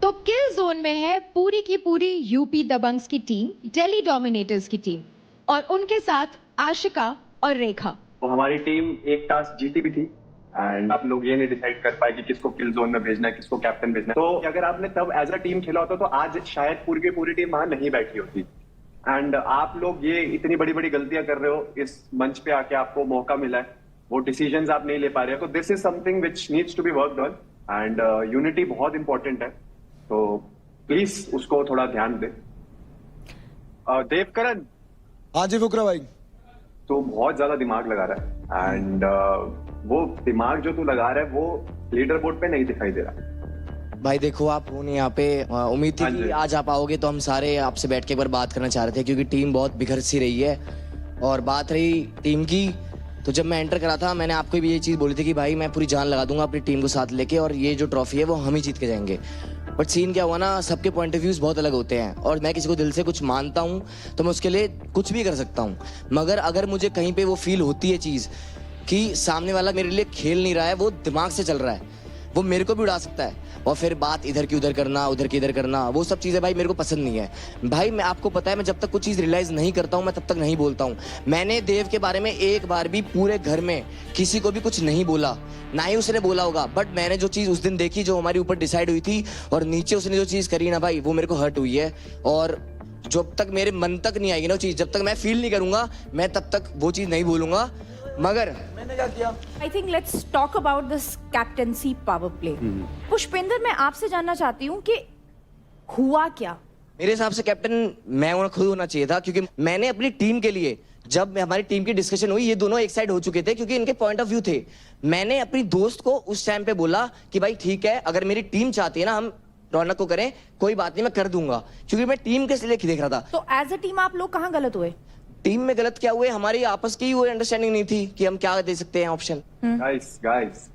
तो किल जोन में है पूरी की पूरी यूपी दबंग्स की टीम, दिल्ली डोमिनेटर्स की टीम, और उनके साथ आशिका और रेखा। तो हमारी टीम एक टास्क जीती भी थी, एंड आप लोग ये नहीं डिसाइड कर पाए कि किसको किल जोन में भेजना है, किसको कैप्टन भेजना है। तो अगर आपने तब एज अ टीम खेला होता तो आज शायद पूरी की पूरी टीम वहां नहीं बैठी होती। एंड आप लोग ये इतनी बड़ी बड़ी गलतियां कर रहे हो, इस मंच पे आके आपको मौका मिला है, वो डिसीजंस आप नहीं ले पा रहे हो, तो this is something which needs to be worked on. And unity बहुत इंपॉर्टेंट है, तो प्लीज उसको थोड़ा ध्यान दे। देवकरण। हाँ जी फुकरा भाई। तो बहुत ज्यादा दिमाग लगा रहा है, एंड वो दिमाग जो तू लगा रहा है वो लीडर बोर्ड पे नहीं दिखाई दे रहा। भाई देखो, आप हो नहीं यहाँ पे, उम्मीद थी कि आज आप आओगे, तो हम सारे आपसे बैठ के एक बार बात करना चाह रहे थे, क्योंकि टीम बहुत बिखर सी रही है। और बात रही टीम की, तो जब मैं एंटर करा था मैंने आपको भी ये चीज़ बोली थी कि भाई मैं पूरी जान लगा दूंगा अपनी टीम को साथ लेके, और ये जो ट्रॉफी है वो हम ही जीत के जाएंगे। बट सीन क्या हुआ ना, सबके पॉइंट ऑफ व्यूज बहुत अलग होते हैं, और मैं किसी को दिल से कुछ मानता हूँ तो मैं उसके लिए कुछ भी कर सकता हूँ, मगर अगर मुझे कहीं पे वो फील होती है चीज़ कि सामने वाला मेरे लिए खेल नहीं रहा है, वो दिमाग से चल रहा है, वो मेरे को भी उड़ा सकता है, और फिर बात इधर की उधर करना, उधर की इधर करना, वो सब चीज़ें भाई मेरे को पसंद नहीं है। भाई मैं आपको पता है, मैं जब तक कुछ चीज़ रियलाइज़ नहीं करता हूँ मैं तब तक नहीं बोलता हूँ। मैंने देव के बारे में एक बार भी पूरे घर में किसी को भी कुछ नहीं बोला, ना ही उसने बोला होगा, बट मैंने जो चीज़ उस दिन देखी, जो हमारे ऊपर डिसाइड हुई थी, और नीचे उसने जो चीज़ करी ना भाई, वो मेरे को हर्ट हुई है। और जब तक मेरे मन तक नहीं आएगी ना वो चीज़, जब तक मैं फील नहीं करूँगा, मैं तब तक वो चीज़ नहीं बोलूँगा। मगर मैंने क्या किया, I think let's talk about this captaincy power play. Pushpendra, मैं आपसे जानना चाहती हूँ कि हुआ क्या? मेरे हिसाब से कैप्टन मैं खुद होना चाहिए था, क्योंकि मैंने अपनी टीम के लिए जब हमारी टीम की डिस्कशन हुई, ये दोनों एक साइड हो चुके थे क्योंकि इनके पॉइंट ऑफ व्यू थे। मैंने अपनी दोस्त को उस टाइम पे बोला कि भाई ठीक है, अगर मेरी टीम चाहती है ना हम रौनक को करें, कोई बात नहीं, मैं कर दूंगा, क्योंकि मैं टीम के लिए देख रहा था। तो एज अ टीम आप लोग कहाँ गलत हुए? टीम में गलत क्या हुए, हमारी आपस की वो अंडरस्टैंडिंग नहीं थी कि हम क्या दे सकते हैं ऑप्शन। गाइस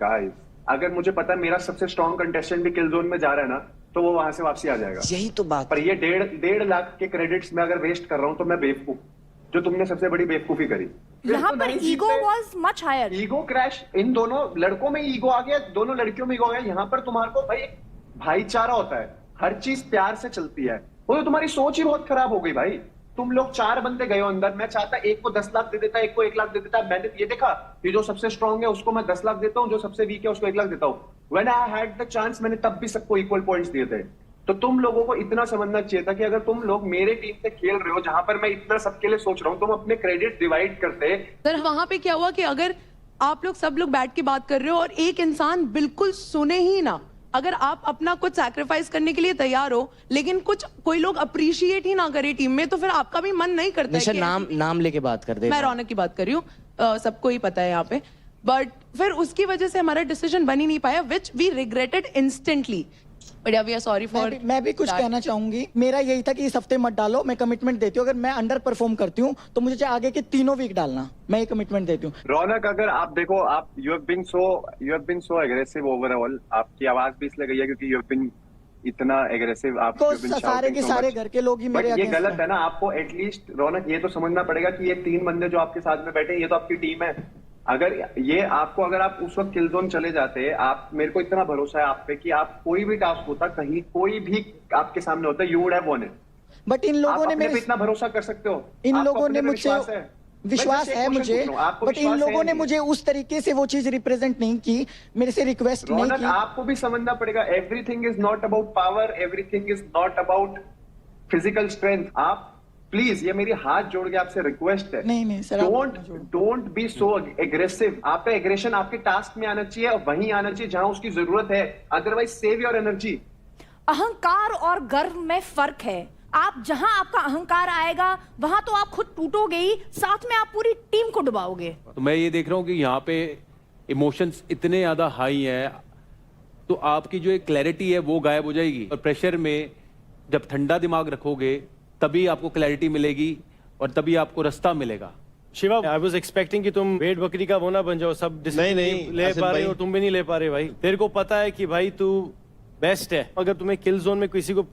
अगर मुझे पता है मेरा सबसे स्ट्रॉन्ग कंटेस्टेंट भी किल जोन में जा रहा है ना, तो वो वहां से वापसी आ जाएगा। यही तो बात। पर ये 1.5 लाख के क्रेडिट्स में अगर वेस्ट कर रहा हूं तो मैं बेवकूफ, जो तुमने सबसे बड़ी बेवकूफी करी। यहाँ पर ego was much higher. Ego crash, इन दोनों लड़कों में ईगो आ गया, दोनों लड़कियों में ईगो आ गया। यहाँ पर तुम्हारे को भाई भाईचारा होता है, हर चीज प्यार से चलती है। वो तो तुम्हारी सोच ही बहुत खराब हो गई भाई। तुम लोग 4 बंदे गए हो अंदर, मैं चाहता एक को 10 लाख दे देता, एक को 1 लाख दे देता। मैंने ये देखा कि जो सबसे स्ट्रांग है उसको मैं 10 लाख देता हूँ, जो सबसे वीक है उसको 1 लाख देता हूँ। When I had the chance, मैंने तब भी सबको इक्वल पॉइंट्स दिए थे। तो तुम लोगों को इतना समझना चाहिए था कि अगर तुम लोग मेरे टीम से खेल रहे हो, जहां पर मैं इतना सबके लिए सोच रहा हूँ, तुम अपने क्रेडिट डिवाइड करते। सर वहां पे क्या हुआ कि अगर आप लोग सब लोग बैठ के बात कर रहे हो और एक इंसान बिल्कुल सुने ही ना, अगर आप अपना कुछ सैक्रिफाइस करने के लिए तैयार हो लेकिन कोई लोग अप्रिशिएट ही ना करे टीम में, तो फिर आपका भी मन नहीं करता है कि नाम लेके बात कर दे। मैं रौनक की बात कर रही हूँ, सबको ही पता है यहाँ पे। बट फिर उसकी वजह से हमारा डिसीजन बन ही नहीं पाया, which we regretted instantly. But we are sorry for. मैं भी कुछ कहना चाहूंगी। मेरा यही था कि इस हफ्ते मत डालो, मैं कमिटमेंट देती हूँ, अगर मैं अंडर परफॉर्म करती हूँ तो मुझे चाहे आगे के 3 वीक डालना, मैं ये कमिटमेंट देती हूँ। रौनक, अगर आप देखो, आप you have been so aggressive overall. आपकी आवाज भी इसलिए गई है क्योंकि यू हैव बीन इतना एग्रेसिव। आप सारे के सारे घर के लोग ही मेरे ये गलत है ना। आपको एटलीस्ट रौनक ये तो समझना पड़ेगा कि ये 3 बंदे जो आपके साथ में बैठे, ये तो आपकी टीम है। अगर आप उस वक्त किल जोन चले जाते, आप, मेरे को इतना भरोसा है आप पे कि आप कोई भी टास्क होता, कहीं कोई भी आपके सामने होता, you would have won it. But in लोगों ने मेरे पे इतना भरोसा कर सकते हो? इन लोगों ने मुझे विश्वास है मुझे, बट इन लोगों ने मुझे उस तरीके से वो चीज रिप्रेजेंट नहीं की, मेरे से रिक्वेस्ट नहीं की। आपको भी समझना पड़ेगा, everything is not about power, everything is not about physical strength. आप प्लीज, ये मेरी हाथ जोड़ के आपसे रिक्वेस्ट है, नहीं sir, don't be so aggressive. आपका एग्रेशन आपके टास्क में आना चाहिए और वहीं आना चाहिए जहां उसकी जरूरत है। Otherwise save your energy. अहंकार और गर्व में फर्क है। आप जहां आपका अहंकार आएगा वहां तो आप खुद टूटोगे ही, साथ में आप पूरी टीम को डुबाओगे। तो मैं ये देख रहा हूँ कि यहाँ पे इमोशंस इतने ज्यादा हाई हैं, तो आपकी जो एक क्लैरिटी है वो गायब हो जाएगी। और प्रेशर में जब ठंडा दिमाग रखोगे तभी आपको क्लैरिटी मिलेगी और तभी आपको रास्ता मिलेगा। शिवा, आई वाज एक्सपेक्टिंग कि तुम भेड़ बकरी का वो ना बन जाओ, सब नहीं ले पा रहे हो, तुम भी नहीं ले पा रहे भाई। तेरे को पता है कि भाई तू बेस्ट है। अगर तुम्हें किल जोन में किसी को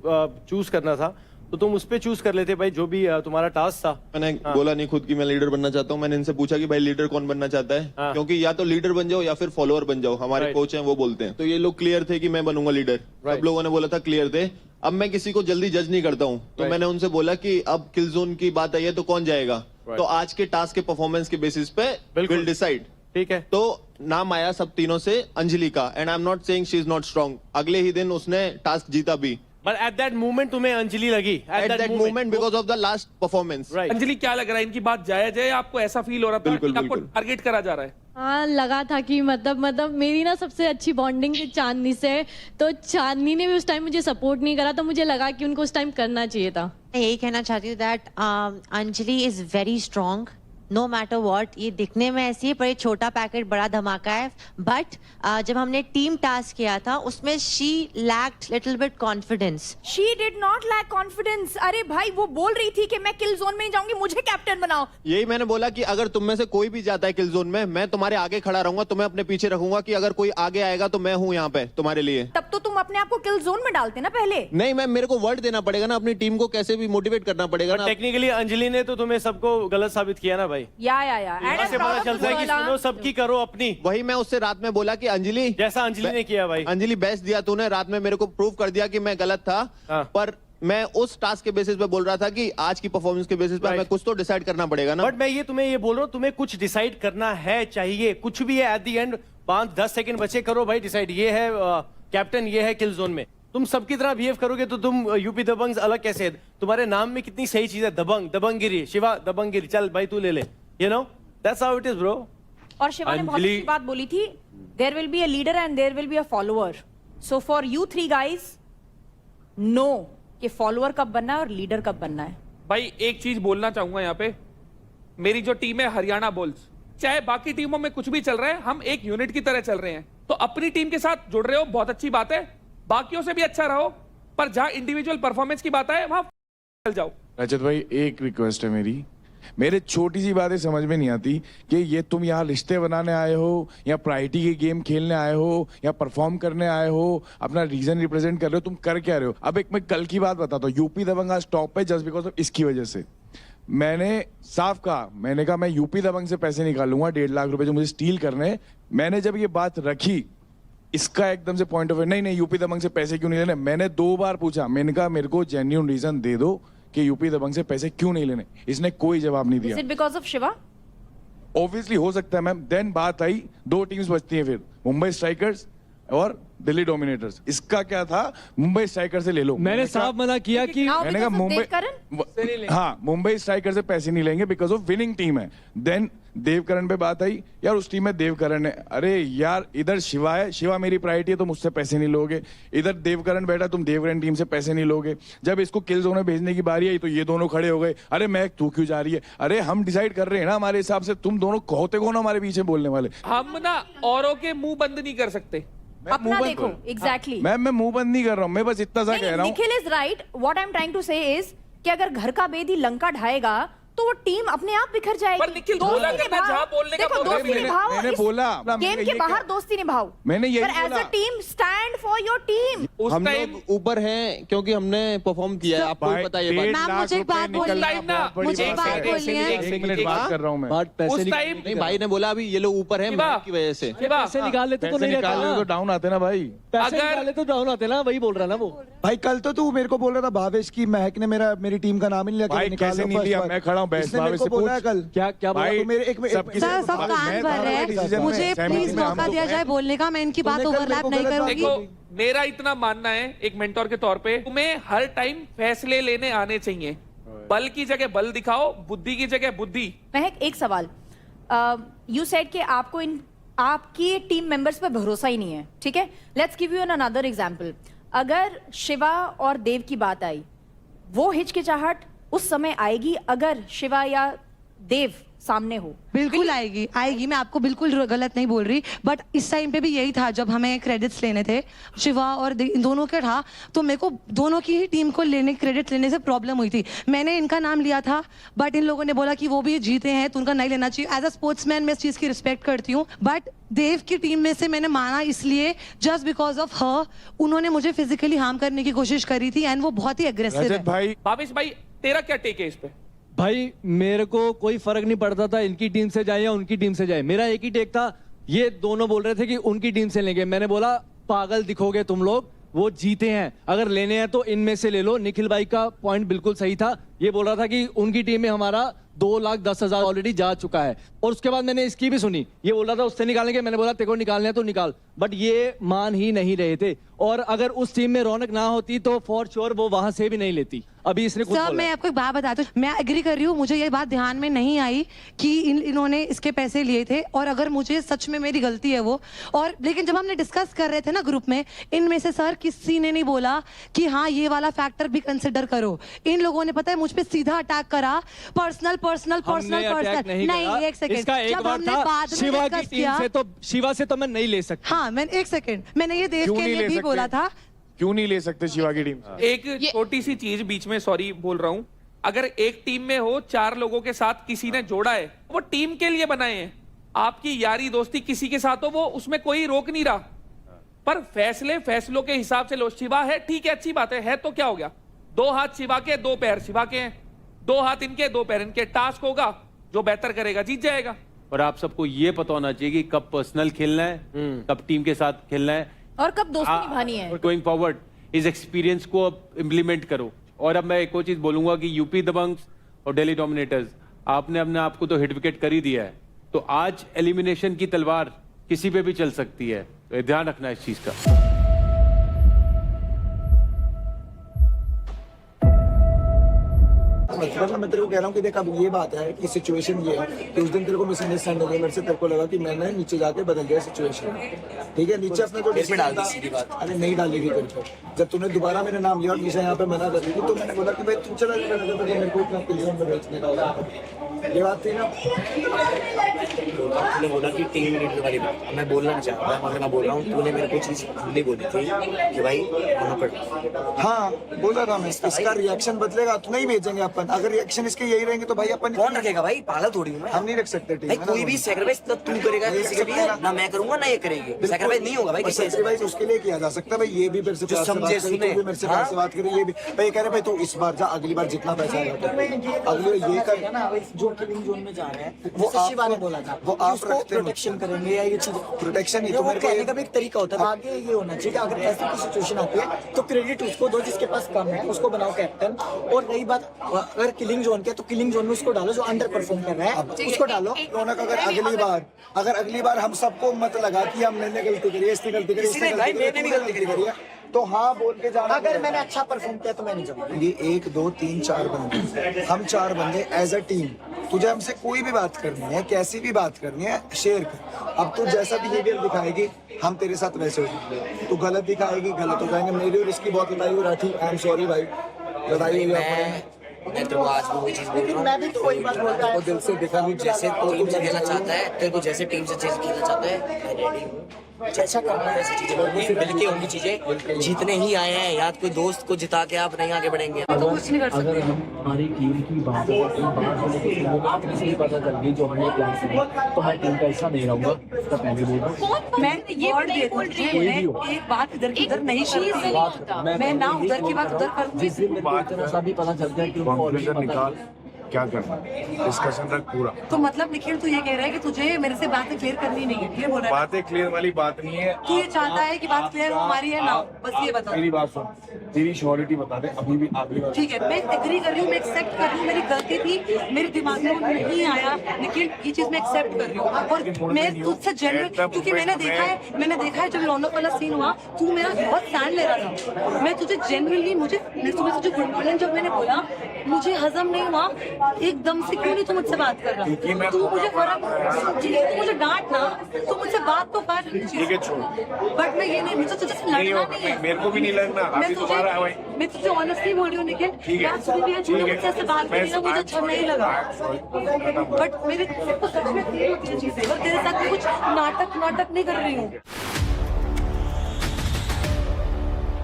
चूज करना था तो तुम उस पे चूज कर लेते भाई, जो भी तुम्हारा टास्क था। मैंने बोला नहीं खुद की मैं लीडर बनना चाहता हूँ। मैंने इनसे पूछा कि भाई लीडर कौन बनना चाहता है, क्योंकि या तो लीडर बन जाओ या फिर फॉलोअर बन जाओ, हमारे कोच हैं वो बोलते हैं। तो ये लोग क्लियर थे कि मैं बनूंगा लीडर, सब लोगों ने बोला था क्लियर थे। अब मैं किसी को जल्दी जज नहीं करता हूँ, तो मैंने उनसे बोला कि अब किल जोन की बात आई है तो कौन जाएगा, तो आज के टास्क के परफॉर्मेंस के बेसिस पे विल डिसाइड। ठीक है, तो नाम आया सब तीनों से अंजलि का, and I am not saying she is not strong. अगले ही दिन उसने टास्क जीता भी। But at that moment तुम्हें अंजलि लगी, at that moment because of the last performance. Right. Anjali, क्या लग रहा है, इनकी बात जायज है? आपको ऐसा फील हो रहा था कि आपको टारगेट करा जा रहा है? हाँ, लगा था कि मतलब मेरी ना सबसे अच्छी बॉन्डिंग चांदनी से है, तो चांदनी ने भी उस टाइम मुझे सपोर्ट नहीं करा, तो मुझे लगा कि उनको उस टाइम करना चाहिए था। मैं यही कहना चाहती हूँ that Anjali is very strong, no matter what. ये दिखने में ऐसी है पर ये छोटा पैकेट बड़ा धमाका है। बट जब हमने टीम टास्क किया था उसमें she lacked little bit confidence. She did not lack confidence. अरे भाई, वो बोल रही थी कि मैं किल जोन में नहीं जाऊंगी, मुझे कैप्टन बनाओ। यही मैंने बोला कि अगर तुम में से कोई भी जाता है किल जोन में, मैं तुम्हारे आगे खड़ा रहूंगा, तुम्हें अपने पीछे रखूंगा कि अगर कोई आगे आएगा तो मैं हूँ यहाँ पे तुम्हारे लिए। तब तो तुम अपने आप को किल जोन में डालते ना पहले। नहीं मैम, मेरे को वर्ड देना पड़ेगा ना, अपनी टीम को कैसे भी मोटिवेट करना पड़ेगा ना। टेक्निकली अंजलि ने तो तुम्हें सबको गलत साबित किया ना भाई। या से पता चलता है कि सुनो सबकी करो अपनी। वही मैं उससे रात में बोला कि अंजलि, जैसा अंजलि ने किया भाई, अंजलि बेस्ट दिया तूने, रात में मेरे को प्रूव कर दिया कि मैं गलत था। पर मैं उस टास्क के बेसिस पे बोल रहा था कि आज की परफॉर्मेंस के बेसिस पे हमें कुछ तो डिसाइड करना पड़ेगा ना। बट मैं तुम्हें ये बोल रहा हूँ, तुम्हें कुछ डिसाइड करना है, चाहिए कुछ भी है, एट द एंड 5-10 सेकंड बचे, करो भाई डिसाइड। ये है कैप्टन, ये है किल जोन में। तुम सबकी तरह बिहेव करोगे तो तुम यूपी दबंग अलग कैसे है? तुम्हारे नाम में कितनी सही चीज है, दबंग, दबंगिरी। शिवा दबंगिरी, चल भाई तू ले ले, you know that's how it is bro. और शिवा ने बहुत अच्छी बात बोली थी, there will be a leader and there will be a follower. So for you 3 guys, know कि फॉलोअर कब बनना है और लीडर कब बनना है। भाई एक चीज बोलना चाहूंगा यहाँ पे, मेरी जो टीम है हरियाणा बुल्स, चाहे बाकी टीमों में कुछ भी चल रहा है, हम एक यूनिट की तरह चल रहे हैं। तो अपनी टीम के साथ जुड़ रहे हो, बहुत अच्छी बात है, बाकियों से भी अच्छा रहो, पर जहां इंडिविजुअल परफॉर्मेंस की बात है वहां चल जाओ। रजत भाई एक रिक्वेस्ट है मेरे छोटी सी बातें समझ में नहीं आती कि ये तुम यहाँ रिश्ते बनाने आए हो या प्रायोरिटी के गेम खेलने आए हो या परफॉर्म करने आए हो, अपना रीजन रिप्रेजेंट कर रहे हो, तुम कर क्या रहे हो? अब एक मैं कल की बात बताता हूँ, यूपी दबंग आज टॉप पे जस्ट बिकॉज ऑफ इसकी वजह से। मैंने साफ कहा, मैंने कहा मैं यूपी दबंग से पैसे निकालूंगा 1.5 लाख रुपए जो मुझे स्टील करने। मैंने जब ये बात रखी, इसका एकदम से पॉइंट ऑफ व्यू नहीं यूपी दबंग से पैसे क्यों नहीं लेने। मैंने 2 बार पूछा, मैंने कहा मेरे को जेन्युइन रीजन दे दो कि यूपी दबंग से पैसे क्यों नहीं लेने। इसने कोई जवाब नहीं दिया। Is it because of Shiva? Obviously हो सकता है मैम। देन बात आई 2 टीम्स बचती हैं फिर, मुंबई स्ट्राइकर्स और दिल्ली डोमिनेटर्स। इसका क्या था, मुंबई स्ट्राइकर से ले लो। मैंने साफ मना किया कि मैंने कहा मुंबई, हाँ मुंबई स्ट्राइकर से पैसे नहीं लेंगे बिकॉज ऑफ विनिंग टीम है। देन देवकरण पे बात आई, यार उस टीम में देवकरण है, अरे यार इधर शिवा है, शिवा मेरी प्रायोरिटी है, तुम उससे पैसे नहीं लोगे। इधर देवकरण बैठा, तुम देवकरण टीम से पैसे नहीं लोगे। जब इसको किल जोन में भेजने की बारी आई तो ये दोनों खड़े हो गए, अरे मैं तू क्यों जा रही है? अरे हम डिसाइड कर रहे हैं ना हमारे हिसाब से, तुम दोनों होते कौन हमारे पीछे बोलने वाले? हम ना औरों के मुंह बंद नहीं कर सकते। अपना देखो, एग्जैक्टली। मैं मुंह बंद नहीं कर रहा हूँ, मैं बस इतना सा कह रहा हूँ। Nikhil is right, what I am trying to say is कि अगर घर का बेदी लंका ढाएगा तो वो टीम अपने आप बिखर जाएगी। पर निखिल बोला करना, जहां बोलने का देखो, दोस्ती निभाओ। मैंने बोला गेम के बाहर दोस्ती निभाओ, मैंने यही पर as a team stand for your team. हम लोग ऊपर हैं क्योंकि हमने परफॉर्म किया है, आपको भी पता है ये बात। मैम मुझे एक बात बोलनी है, मुझे एक बात बोलनी है। 1 मिनट बात कर रहा हूँ मैं। उस टाइम नहीं, भाई ने बोला अभी ये लोग ऊपर हैं की वजह से। पैसे निकाल लेते तो नहीं रहता, तो डाउन आते ना भाई, पैसे निकाल लेते तो डाउन आते ना, वही बोल रहा ना वो भाई। कल तो तू मेरे को बोल रहा था भावेश की महक ने मेरी टीम का नाम ही नहीं लिया। भाई कैसे नहीं लिया? मैं खड़ा हूँ बैस भावेश से, बोला कल क्या बोला? तो मेरे एक सर सब कान भर है, मुझे प्लीज मौका दिया जाए बोलने का, मैं इनकी बात ओवरलैप नहीं करूंगी। देखो मेरा इतना मानना है एक मेंटोर के तौर पे, तुम्हें हर टाइम फैसले लेने आने चाहिए। बल की जगह बल दिखाओ, बुद्धि की जगह बुद्धि। महक एक सवाल, यू सेड कि आपको आपकी टीम मेंबर्स पे भरोसा ही नहीं है, ठीक है? Let's give you an another example. अगर शिवा और देव की बात आई, वो हिचकिचाहट उस समय आएगी अगर शिवा या देव सामने हो? बिल्कुल आएगी, आएगी। मैं आपको बिल्कुल गलत नहीं बोल रही, बट इस टाइम पे भी यही था जब हमें क्रेडिट्स लेने थे, शिवा और इन दोनों के था, तो मेरे को दोनों की ही टीम को क्रेडिट लेने से प्रॉब्लम हुई थी। मैंने इनका नाम लिया था, बट इन लोगों ने बोला कि वो भी जीते हैं तो उनका नहीं लेना चाहिए। एज अ स्पोर्ट्समैन मैं इस चीज की रिस्पेक्ट करती हूँ, बट देव की टीम में से मैंने माना इसलिए जस्ट बिकॉज ऑफ हर, उन्होंने मुझे फिजिकली हार्म करने की कोशिश करी थी एंड वो बहुत ही एग्रेसिव है। भावेश भाई तेरा क्या टेक है इस पे? भाई मेरे को कोई फर्क नहीं पड़ता था इनकी टीम से जाए या उनकी टीम से जाए, मेरा एक ही टेक था। ये दोनों बोल रहे थे कि उनकी टीम से लेंगे, मैंने बोला पागल दिखोगे तुम लोग, वो जीते हैं, अगर लेने हैं तो इनमें से ले लो। निखिल भाई का पॉइंट बिल्कुल सही था, ये बोल रहा था कि उनकी टीम में हमारा 2,10,000 ऑलरेडी जा चुका है। और उसके बाद मैंने इसकी भी सुनी, ये बोल रहा था उससे निकालेंगे, मैंने बोला तेरे को निकालना है तो निकाल, बट ये मान ही नहीं रहे थे। और अगर उस टीम में रौनक ना होती तो फॉर श्योर वो वहां से भी नहीं लेती। अभी इसने कुछ सर मैं आपको एक बात बताती हूँ, मैं एग्री कर रही हूँ, मुझे ये बात ध्यान में नहीं आई कि इन्होंने इसके पैसे लिए थे, और अगर मुझे सच में मेरी गलती है वो, और लेकिन जब हमने डिस्कस कर रहे थे ना ग्रुप में, इनमें से सर किसी ने नहीं बोला कि हाँ ये वाला फैक्टर भी कंसिडर करो। इन लोगों ने पता है मुझ पे सीधा अटैक करा, पर्सनल नहीं। एक सेकंड, जब हमने बाद में डिस्कस किया, शिवा से तो मैं नहीं ले सकता। हाँ मैंने एक सेकंड, मैंने ये देव के लिए भी बोला था। क्यों नहीं ले सकते शिवा की टीम? एक छोटी सी चीज बीच में, सॉरी बोल रहा हूं, अगर एक टीम में हो 4 लोगों के साथ किसी ने जोड़ा है, वो टीम के लिए बनाए हैं। आपकी यारी दोस्ती किसी के साथ हो, वो उसमें कोई रोक नहीं रहा, पर फैसलों के हिसाब से लो। शिवा है ठीक है, अच्छी बात है तो क्या हो गया? 2 हाथ शिवा के, 2 पैर शिवा के हैं, 2 हाथ इनके 2 पैर इनके। टास्क होगा, जो बेहतर करेगा जीत जाएगा। और आप सबको ये पता होना चाहिए कि कब पर्सनल खेलना है, कब टीम के साथ खेलना है, और कब दोस्ती निभानी है। गोइंग फॉरवर्ड इस एक्सपीरियंस को अब इम्प्लीमेंट करो। और अब मैं एक और चीज बोलूंगा कि यूपी दबंग्स और दिल्ली डोमिनेटर्स, आपने अपने आप को तो हिट विकेट कर ही दिया है, तो आज एलिमिनेशन की तलवार किसी पे भी चल सकती है, तो ध्यान रखना इस चीज का। मैं तेरे को कह रहा हूँ कि देख अब ये बात है कि सिचुएशन ये है कि उस दिन तेरे को मिसअंडरस्टैंडिंग है मेरे से, तेरे को लगा कि मैंने नीचे जाके बदल गया सिचुएशन, ठीक है? नीचे अपने जो डिसीजन था, अरे नहीं डाली थी करके, जब तूने दोबारा मेरा नाम लिया और निशा यहाँ पे मना कर दी थी, तो मैंने बोला कि भाई तू चला जाएगा, मेरे को इतना क्लियर में बेचने का होगा। ये बात थी ना, तूने बोला कि टीम लीडर वाली बात, मैं बोलना नहीं चाह रहा मगर मैं बोल रहा हूँ, तूने मेरे को चीज नहीं बोली थी कि भाई वहाँ पर। हाँ बोला था मैं, इसका रिएक्शन बदलेगा तो नहीं भेजेंगे अपन, अगर रिएक्शन इसके यही रहेंगे तो भाई अपन कौन रखेगा भाई, पागल थोड़ी हूँ मैं। हम नहीं रख सकते टीम भाई कोई भी सैक्रिफाइस तो तू करेगा किसी के लिए, ना मैं करूंगा ना ये करेगी, सैक्रिफाइस नहीं होगा भाई किसी से। सैक्रिफाइस उसके लिए किया जा सकता है भाई, ये भी मेरे से प्यार से बात करी, तू भी मेरे से प्यार से बात करी, ये भी भाई कह रहे भाई तू इस बार जा, अगली बार जितना पैसा आएगा अगली बार ये कर ना, जो किलिंग जोन में जा रहे हैं वो शिवा ने बोला था वो आप रखते प्रोटेक्शन करेंगे या ये चीज प्रोटेक्शन नहीं, तो तो मेरे को कहने का भी एक तरीका होता है। आगे ये होना चाहिए अगर ऐसी कोई सिचुएशन आती है तो क्रेडिट उसको दो जिसके पास कम है, उसको बनाओ कैप्टन। और रही बात अगर किलिंग जोन के, तो किलिंग जोन में उसको डालो जो अंडर परफॉर्म कर रहा है, उसको डालो। रौनक अगर अगली बार हम सबको मत लगा कि हम मैंने गलती करी, इसने गलती करी, इसने गलती करी है, तो हाँ बोल के जाना। अगर मैंने अच्छा परफॉर्म किया तो मैं नहीं जाऊंगा। ये 1 2 3 4 बंदे, हम 4 बंदे एज अ टीम, तुझे हमसे कोई भी बात करनी है, कैसी भी बात करनी है, शेयर कर। अब तू जैसा बिहेवियर दिखाएगी हम तेरे साथ वैसे हो जाएंगे, तू गलत दिखाएगी गलत हो जाएंगे। मेरी और इसकी बहुत लड़ाई हो रही थी, आई एम सॉरी भाई, लड़ाई हुई मैं तो आज वो चीज बोल रहा हूँ, मैं भी तो वही बात बोल रहा हूँ, दिल से दिखा भी, जैसे टीम से खेलना चाहता है तेरे को, जैसे टीम से खेलना चाहता है मैं रेडी हूँ, जैसा करना है वैसी चीजें मिलके होंगी, चीजें जीतने ही आए हैं, या कोई दोस्त को जिता के आप नहीं आगे बढ़ेंगे। तो कुछ नहीं कर सकते। हमारी टीम की बात है, किसी को पता चल गई जो हमने प्लान किया तो मैं टीम का हिस्सा नहीं रहूंगा, तो पहले बोल रहा हूँ। मैं ये नहीं बोल रही हूँ, एक बात इधर की इधर नहीं करती, मैं ना उधर की बात उधर करूँगी। जिस दिन बात भी पता चलता है कि कॉन्क्लूजन निकाल, क्या करना है, डिस्कशन रख पूरा। तो मतलब निखिल तू ये कह रहा है कि तुझे मेरे से बातें क्लियर करनी नहीं है, ये बोल रहा है? बातें क्लियर वाली बात नहीं है। तू ये चाहता है कि बात क्लियर हो हमारी है ना, बस ये बता। मेरी बात सुन, तेरी श्योरिटी बता दे अभी भी, आखिरी बार। ठीक है, मैं एग्री कर रही हूँ, मैं एक्सेप्ट कर रही हूँ, मेरी गलती थी, मेरे दिमाग में वो नहीं आया निखिल, ये चीज मैं एक्सेप्ट कर रही हूँ। और मैं तुझसे जेन्युइन, क्योंकि मैंने देखा है जब रौनक वाला सीन हुआ तू मेरा बहुत स्टैंड ले रहा था, मैं तुझे जेन्युइनली, मुझे सुबह तुझे गुड मॉर्निंग जब मैंने बोला मुझे हजम नहीं हुआ, एकदम से क्यों नहीं तू मुझसे बात कर रहा, तू मुझे फर्क, तू मुझे डांट ना, तू मुझसे बात तो कर। ठीक है छोड़, बट मैं ये नहीं, मुझे तुझसे लड़ना नहीं है, मेरे को भी नहीं लगना, अभी तुम्हारा है भाई। मैं तुझे ऑनेस्टली बोल रही हूँ निखिल, मुझसे ऐसे बात करी ना, मुझे अच्छा नहीं लगा, बट मेरे को सच में क्लियर होती है चीजें, और तेरे साथ मैं कुछ नाटक नहीं कर रही हूँ।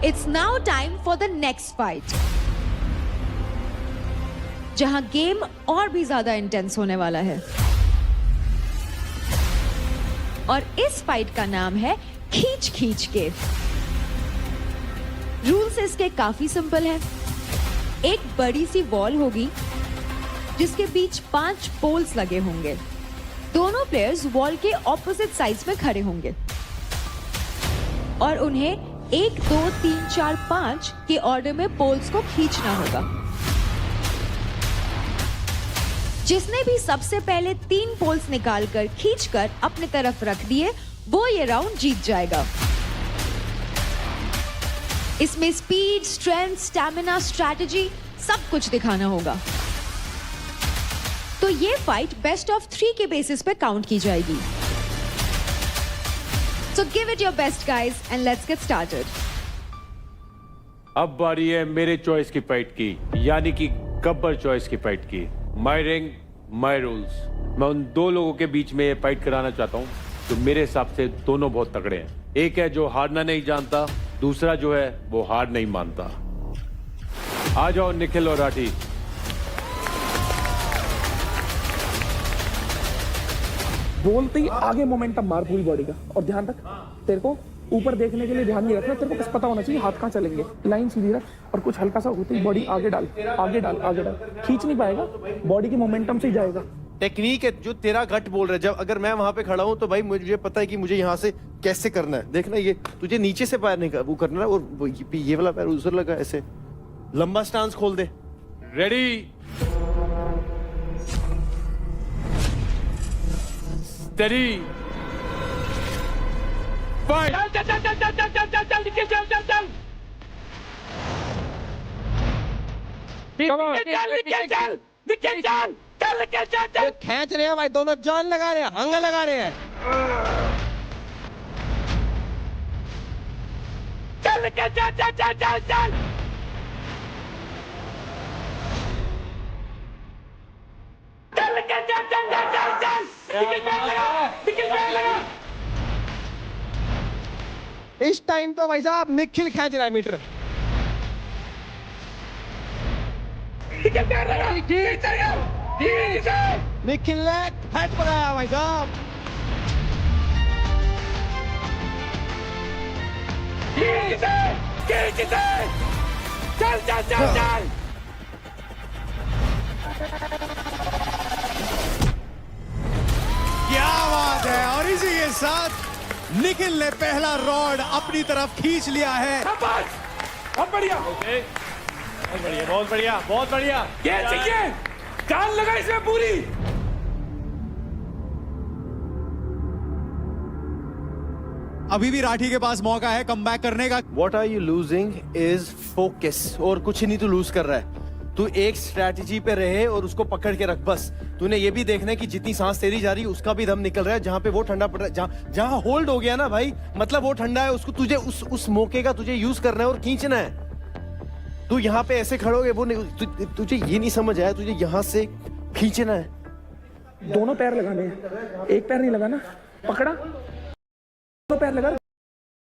It's now time for the next fight, जहां गेम और भी ज्यादा इंटेंस होने वाला है। और इस फाइट का नाम है खींच खींच के। रूल्स इसके काफी सिंपल है। एक बड़ी सी वॉल होगी जिसके बीच 5 पोल्स लगे होंगे। दोनों प्लेयर्स वॉल के ऑपोजिट साइड्स में खड़े होंगे और उन्हें 1 2 3 4 5 के ऑर्डर में पोल्स को खींचना होगा। जिसने भी सबसे पहले 3 पोल्स निकालकर खींचकर अपने तरफ रख दिए वो ये राउंड जीत जाएगा। इसमें स्पीड, स्ट्रेंथ, स्टैमिना, स्ट्रैटेजी सब कुछ दिखाना होगा। तो ये फाइट बेस्ट ऑफ 3 के बेसिस पे काउंट की जाएगी। So give it your best guys and let's get started. अब बारी है मेरे चॉइस की फाइट की, यानी कि गब्बर चॉइस की फाइट की। My ring my rules. मैं उन 2 लोगों के बीच में ये फाइट कराना चाहता हूँ जो मेरे हिसाब से दोनों बहुत तगड़े हैं। एक है जो हारना नहीं जानता, दूसरा जो है वो हार नहीं मानता। आ जाओ निखिल और राठी। बोलते ही आगे मोमेंटम मार पूरी बॉडी का, और ध्यान रख तेरे को ऊपर देखने के लिए ध्यान नहीं रखना, तेरे को बस पता होना चाहिए हाथ कहाँ चलेंगे। लाइन सीधी रख और कुछ हल्का सा होते ही बॉडी आगे डाल, आगे डाल, आगे डाल। खींच नहीं पाएगा, बॉडी के मोमेंटम से ही जाएगा। टेक्निक है जो तेरा गट बोल रहा है। जब अगर मैं वहां पे खड़ा हूं तो भाई मुझे पता है कि मुझे यहाँ से कैसे करना है। देखना ये तुझे नीचे से पैर नहीं वो करना है, और ये वाला पैर उधर लगा, ऐसे लंबा स्टांस खोल दे। Ready steady fight. चल चल चल चल चल चल चल निकल, चल चल चल चल खींच रहे हैं भाई, दोनों जान लगा रहे हैं, हंग लगा रहे हैं। चल चल चल चल चल चल चल इस टाइम तो भाई साहब निखिल खींच रहा है मीटर। निखिल ने हेड बनाया भाई साहब। चल चल चल चल। क्या बात है। और इसी के साथ निखिल ने पहला रॉड अपनी तरफ खींच लिया है। बहुत बढ़िया, बहुत बढ़िया, बहुत बढ़िया, बहुत बढ़िया। ये चाहिए, जान लगा इसमें पूरी। अभी भी राठी के पास मौका है कमबैक करने का। What are you losing is focus, और कुछ नहीं तू लूज कर रहा है। तू एक स्ट्रैटेजी पे रहे और उसको पकड़ के रख बस। तूने ये भी देखना है कि जितनी सांस तेरी जा रही है उसका भी दम निकल रहा है। जहां पे वो ठंडा पड़ रहा है, जहां होल्ड हो गया ना भाई, मतलब वो ठंडा है, उसको तुझे उस मौके का तुझे यूज करना है और खींचना है। तू यहाँ पे ऐसे खड़ोगे वो नहीं, तुझे ये नहीं समझ आया, तुझे यहाँ से खींचना है। दोनों पैर लगाने हैं, एक पैर नहीं लगाना। पकड़ा, दोनों पैर लगा,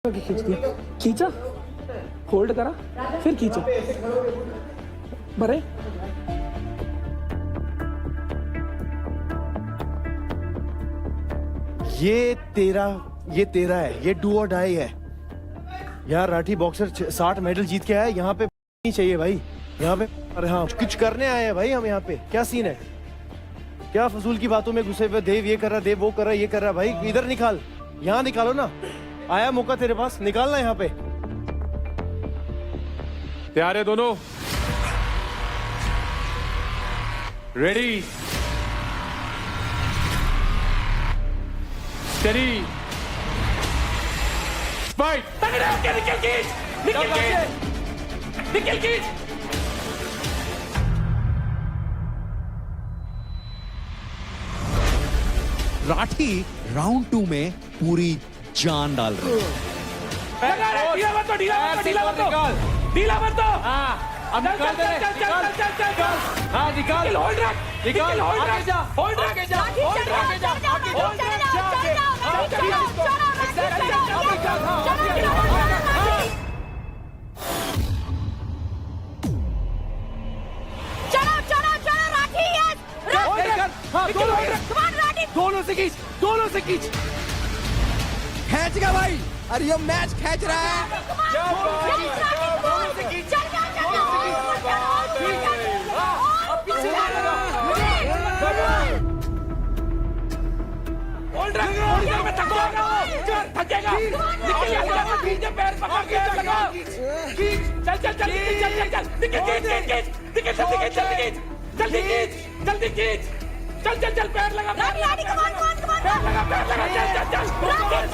खींच दिया, खींचा, होल्ड करा, फिर खींचा, भरे। ये तेरा है, ये डू और डाई है यार। राठी बॉक्सर 60 मेडल जीत के आया, यहाँ पे नहीं चाहिए भाई, यहाँ पे। अरे हाँ, कुछ करने आए हैं भाई हम यहाँ पे। क्या सीन है, क्या फजूल की बातों में घुसे हुए। देव ये कर रहा, देव वो कर रहा, ये कर रहा। भाई इधर निकाल, यहाँ निकालो ना। आया मौका तेरे पास, निकालना यहाँ पे। तैयार है दोनों? Ready, steady, fight. निकल खींच। राठी राउंड 2 में पूरी जान डाल रहे हैं। ढीला मत दो, ढीला मत दो। अब निकाल दे, निकाल। हाँ निकाल, होल्ड रख, निकाल, आगे जा, होल्ड रख, जा, होल्ड रख, आगे जा, होल्ड रख, दोनों से खींच, दोनों से खींच। खींचेगा भाई। अरे ये मैच खींच रहा है। थकेगा। पैर पकड़ के लगा। चल चल चल जल्दी खींच, जल्दी खींच, चल चल चल, पैर लगा, पैर लगा, पैर लगा, चल चल चल, दोनों खींच,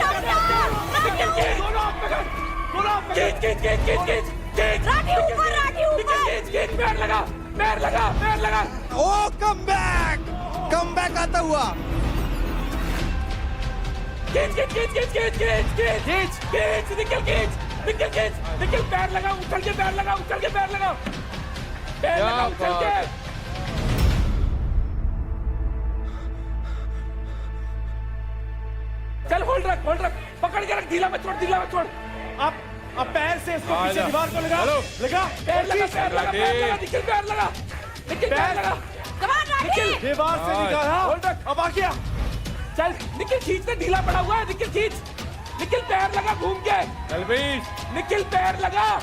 पैर लगा, पैर लगा, पैर लगा। ओ कम बैक आता हुआ। निकल, पैर लगा, उछल के पैर लगा, उछल के पैर लगा, पैर लगा, उछल के। चल होल्ड रख, पकड़ के रख, ढीला मत छोड़। अब पैर से इसको पीछे दीवार को लगा। पैर लगा, निकल, पैर लगा, दीवार से निकाल। होल्ड रख, अब आ गया। चल निकल, खींचते, ढीला पड़ा हुआ है, निकल खींच, निकल, पैर लगा घूम के, निकल, पैर लगा,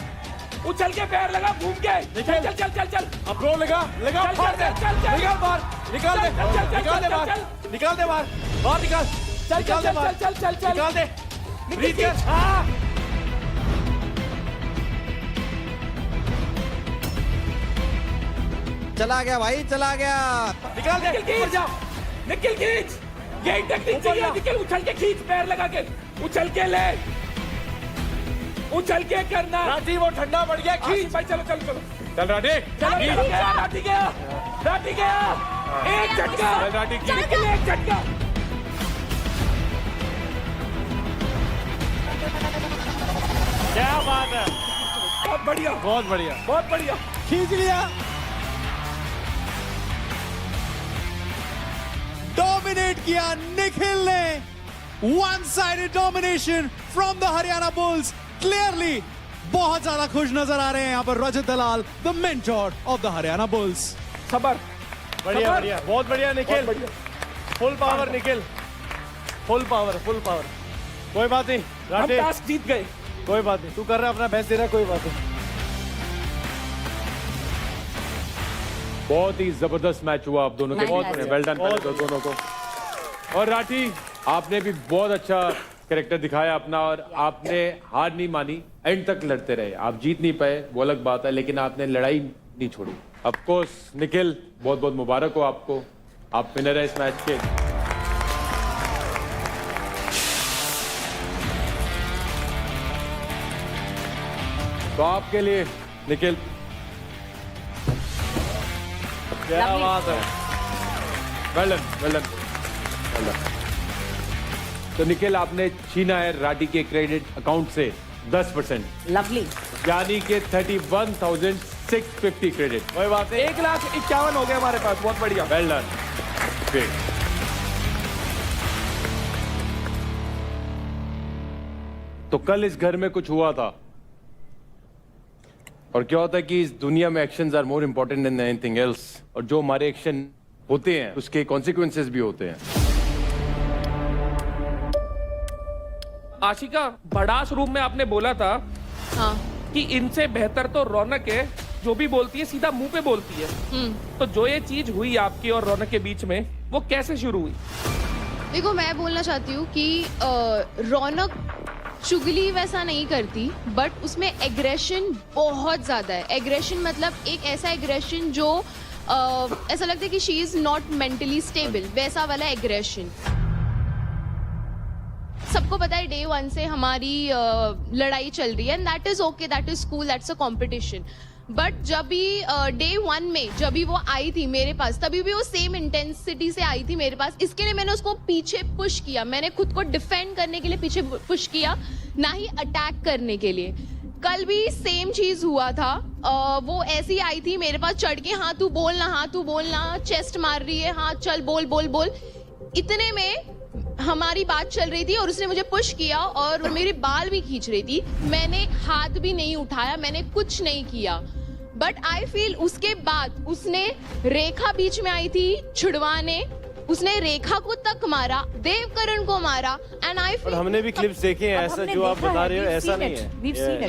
उछल के पैर लगा घूम के। चल चल चल चल, अब रो लगा, फाड़ दे, निकाल बाहर, निकाल दे बाहर, निकाल दे बाहर, निकाल। चल निकाल दे, ब्रीथ कर। चला गया भाई, चला गया। निकाल दे, ऊपर जाओ, निकल खींच, यही टेक्निक चाहिए। निकल, उछल के खींच, पैर लगा के, उछल के ले, उछल के करना। राठी वो ठंडा पड़ गया, खींच भाई। चलो चल राठी, राठी गया, एक झटका, एक झटका। क्या बात है, बहुत बढ़िया, बहुत बढ़िया, बहुत बढ़िया, खींच लिया। डोमिनेट किया निखिल ने. One sided domination from the Haryana Bulls. Clearly बहुत ज्यादा खुश नजर आ रहे हैं यहाँ पर Rajat Dalal, the mentor of the Haryana Bulls. खबर बढ़िया बढ़िया, बहुत बढ़िया Nikhil. Full power Nikhil, full power, full power. कोई बात नहीं हम राठे, टास्क जीत गए. कोई बात नहीं, तू कर रहा है अपना बेस्ट दे रहा है, कोई बात नहीं. बहुत ही जबरदस्त मैच हुआ आप दोनों के. बहुत वेल डन दोनों को. और राठी, आपने भी बहुत अच्छा कैरेक्टर दिखाया अपना, और आपने हार नहीं मानी, एंड तक लड़ते रहे. आप जीत नहीं पाए वो अलग बात है, लेकिन आपने लड़ाई नहीं छोड़ी. ऑफ कोर्स निखिल, बहुत बहुत मुबारक हो आपको, आप विनर है इस मैच के. तो आपके लिए निखिल, क्या बात है. Well done, well done, well done. तो निखिल, आपने छीना है राठी के क्रेडिट अकाउंट से 10%, लवली. यानी कि 31,650 क्रेडिट. कोई बात नहीं. 1,51,000 हो गए हमारे पास. बहुत बढ़िया. Well done, great. तो कल इस घर में कुछ हुआ था, और क्या होता है कि इस दुनिया में actions are more important than anything else, और जो हमारे एक्शन होते हैं उसके कॉन्सिक्वेंसेस भी होते हैं. आशिका, भड़ास रूम में आपने बोला था कि इनसे बेहतर तो रौनक है, जो भी बोलती है सीधा मुंह पे बोलती है. तो जो ये चीज हुई आपकी और रौनक के बीच में, वो कैसे शुरू हुई? देखो, मैं बोलना चाहती हूँ कि रौनक चुगली वैसा नहीं करती, बट उसमें एग्रेशन बहुत ज्यादा है. एग्रेशन मतलब एक ऐसा एग्रेशन जो ऐसा लगता है कि she is not mentally stable, वैसा वाला एग्रेशन. सबको पता है डे 1 से हमारी लड़ाई चल रही है, and that is okay, that is cool, that's a competition. But जब भी डे 1 में जब भी वो आई थी मेरे पास, तभी भी वो सेम इंटेंसिटी से आई थी मेरे पास. इसके लिए मैंने उसको पीछे पुश किया, मैंने खुद को डिफेंड करने के लिए पीछे पुश किया, ना ही अटैक करने के लिए. कल भी सेम चीज हुआ था. वो ऐसी आई थी मेरे पास चढ़ के, हाँ तू बोलना, हाँ तू बोलना, चेस्ट मार रही है, हाँ चल बोल बोल बोल. इतने में हमारी बात चल रही थी और उसने मुझे पुश किया और मेरे बाल भी खींच रही थी. मैंने हाथ भी नहीं उठाया, मैंने कुछ नहीं किया. बट आई फील उसके बाद उसने, रेखा बीच में आई थी छुड़वाने, उसने रेखा को तक मारा, देवकरण को मारा, एंड आई फील. हमने भी क्लिप्स देखे हैं, ऐसा जो आप बता रहे हो ऐसा नहीं है.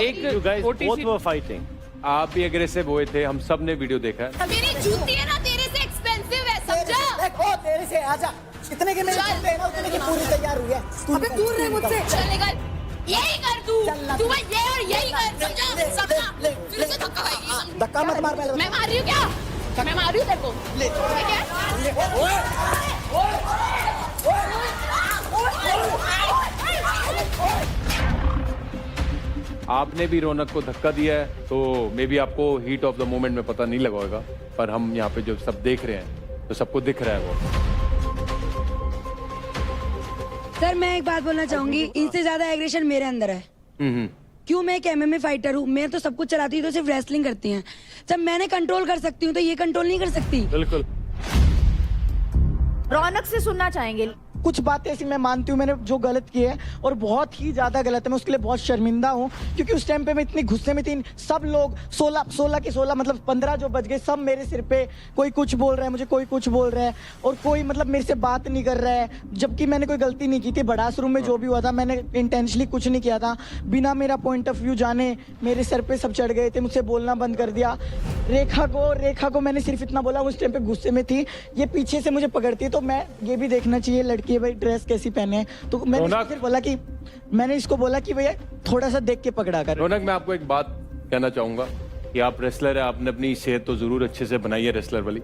एक You guys छोटी both सी were fighting. आप भी एग्रेसिव हुए थे, हम सब ने वीडियो देखा है. मेरी जूती है ना तेरे से एक्सपेंसिव है, समझा? देखो तेरे से आजा, इतने के मेरे जूते हैं ना, उतने की पूरी तैयार हुई है. अबे दूर रह मुझसे. चल निकल, यही कर तू भाई, ये और यही कर, समझा? सबका फिर से धक्का खाएगी. धक्का मत मार पहले. मैं मार रही हूँ क्या? मैं मार रही हूँ तेरे को. ठीक है? आपने भी रौनक को धक्का दिया है, तो मे बी आपको हीट ऑफ द मोमेंट में पता नहीं लगा होगा, पर हम यहाँ पे जो सब देख रहे हैं तो सबको दिख रहा है वो. सर, मैं एक बात बोलना चाहूंगी, इनसे ज्यादा एग्रेशन मेरे अंदर है. क्यों? मैं एक MMA फाइटर हूँ, मैं तो सब कुछ चलाती हूँ, तो सिर्फ रेसलिंग करती हैं. जब मैंने कंट्रोल कर सकती हूँ तो ये कंट्रोल नहीं कर सकती. बिल्कुल. रौनक से सुनना चाहेंगे. कुछ बातें ऐसी मैं मानती हूँ मैंने जो गलत की है, और बहुत ही ज्यादा गलत है. मैं उसके लिए बहुत शर्मिंदा हूँ, क्योंकि उस टाइम पे मैं इतनी गुस्से में थी. सब लोग 16 के 16 मतलब 15 जो बज गए, सब मेरे सिर पे, कोई कुछ बोल रहा है मुझे, कोई कुछ बोल रहा है, और कोई मतलब मेरे से बात नहीं कर रहा है, जबकि मैंने कोई गलती नहीं की थी. बड़ास रूम में जो भी हुआ था, मैंने इंटेंशनली कुछ नहीं किया था. बिना मेरा पॉइंट ऑफ व्यू जाने मेरे सर पे सब चढ़ गए थे, मुझसे बोलना बंद कर दिया. रेखा को मैंने सिर्फ इतना बोला, उस टाइम पे गुस्से में थी, ये पीछे से मुझे पकड़ती है, तो मैं ये भी देखना चाहिए लड़की है भाई, ड्रेस कैसी पहने हैं. तो मैंने इसको बोला कि भैया थोड़ा सा देख के पकड़ा कर. रौनक, मैं आपको एक बात कहना चाहूंगा कि आप रेसलर है, आपने अपनी सेहत तो जरूर अच्छे से बनाई है रेसलर वाली,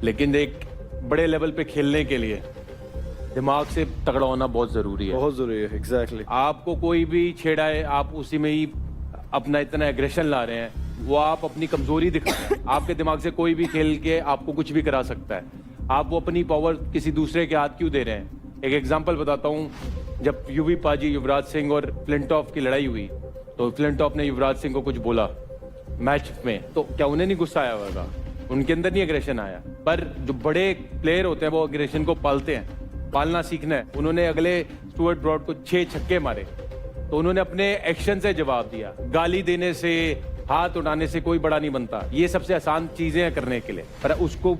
लेकिन एक बड़े लेवल पे खेलने के लिए दिमाग से तगड़ा होना बहुत जरूरी है. बहुत जरूरी है. एग्जैक्टली. आपको कोई भी छेड़ा है, आप उसी में ही अपना इतना एग्रेशन ला रहे हैं, वो आप अपनी कमजोरी दिखा रहे हैं. आपके दिमाग से कोई भी खेल के आपको कुछ भी करा सकता है. आप वो अपनी पावर किसी दूसरे के हाथ क्यों दे रहे हैं? एक एग्जांपल बताता हूँ. जब यूवी पाजी, युवराज सिंह और फ्लिंटॉफ की लड़ाई हुई, तो फ्लिंटॉफ ने युवराज सिंह को कुछ बोला मैच में, तो क्या उन्हें नहीं गुस्सा आया होगा? उनके अंदर नहीं एग्रेशन आया. पर जो बड़े प्लेयर होते हैं वो एग्रेशन को पालते हैं, पालना सीखना है, उन्होंने अगले स्टुअर्ट ब्रॉड को 6 छक्के मारे, तो उन्होंने अपने एक्शन से जवाब दिया। गाली देने से, हाथ उठाने से कोई बड़ा नहीं बनता। ये सबसे आसान चीजें हैं करने के लिए, पर उसको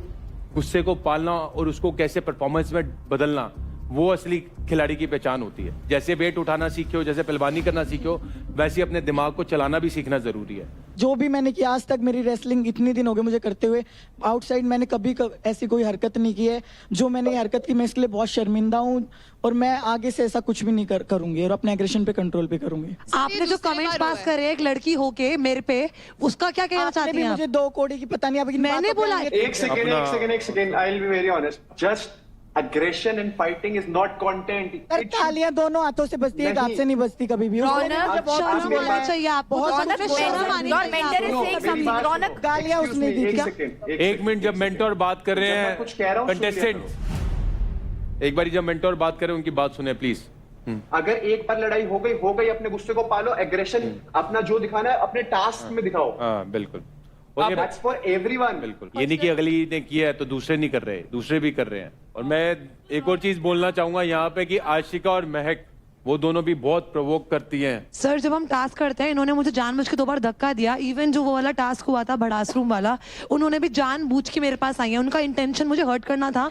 गुस्से को पालना और उसको कैसे परफॉर्मेंस में बदलना, वो असली खिलाड़ी की पहचान होती है। जैसे वेट उठाना सीखे हो, जैसे पहलवानी करना सीखे हो, वैसे अपने दिमाग को चलाना भी सीखना जरूरी है। जो भी मैंने किया आज तक, मेरी रेसलिंग इतने दिन हो गए मुझे करते हुए, आउटसाइड मैंने कभी ऐसी कोई हरकत नहीं की है। जो मैंने ये हरकत की, मैं इसके लिए बहुत शर्मिंदा हूँ और मैं आगे से ऐसा कुछ भी नहीं करूंगी और अपने एग्रेशन पे कंट्रोल पे करूंगी। आपने जो कमेंट्स पास करे एक लड़की होके मेरे पे, उसका क्या कहना चाहती हैं? मुझे 2 कोड़ी की पता नहीं, अब मैंने बोला एक second, I will be very honest, just aggression and fighting is not content. तालियां दोनों हाथों से बजती है, हाथ से नहीं बजती कभी भी। चाहिए आपको, गालियां उसने दी क्या? एक मिनट, जब मेंटोर बात कर रहे हैं, कुछ कह रहा हूं, कंटेस्टेंट एक बार जब मेंटोर बात करें उनकी बात सुने प्लीज। अगर एक बार लड़ाई हो गई, अपने गुस्से को पालो, एग्रेशन अपना जो दिखाना है अपने टास्क में दिखाओ। हाँ बिल्कुल, That's for everyone. बिल्कुल। ये नहीं कि अगली ने किया है तो दूसरे नहीं कर रहे, दूसरे भी कर रहे हैं। और मैं एक और चीज बोलना चाहूंगा यहाँ पे कि आशिका और महक, वो दोनों भी बहुत प्रोवोक करती हैं। सर जब हम टास्क करते हैं, इन्होंने मुझे जानबूझ के 2 बार धक्का दिया। इवन जो वो वाला टास्क हुआ था भड़ास रूम वाला, उन्होंने भी जानबूझ के मेरे पास आई है। उनका इंटेंशन मुझे हर्ट करना था।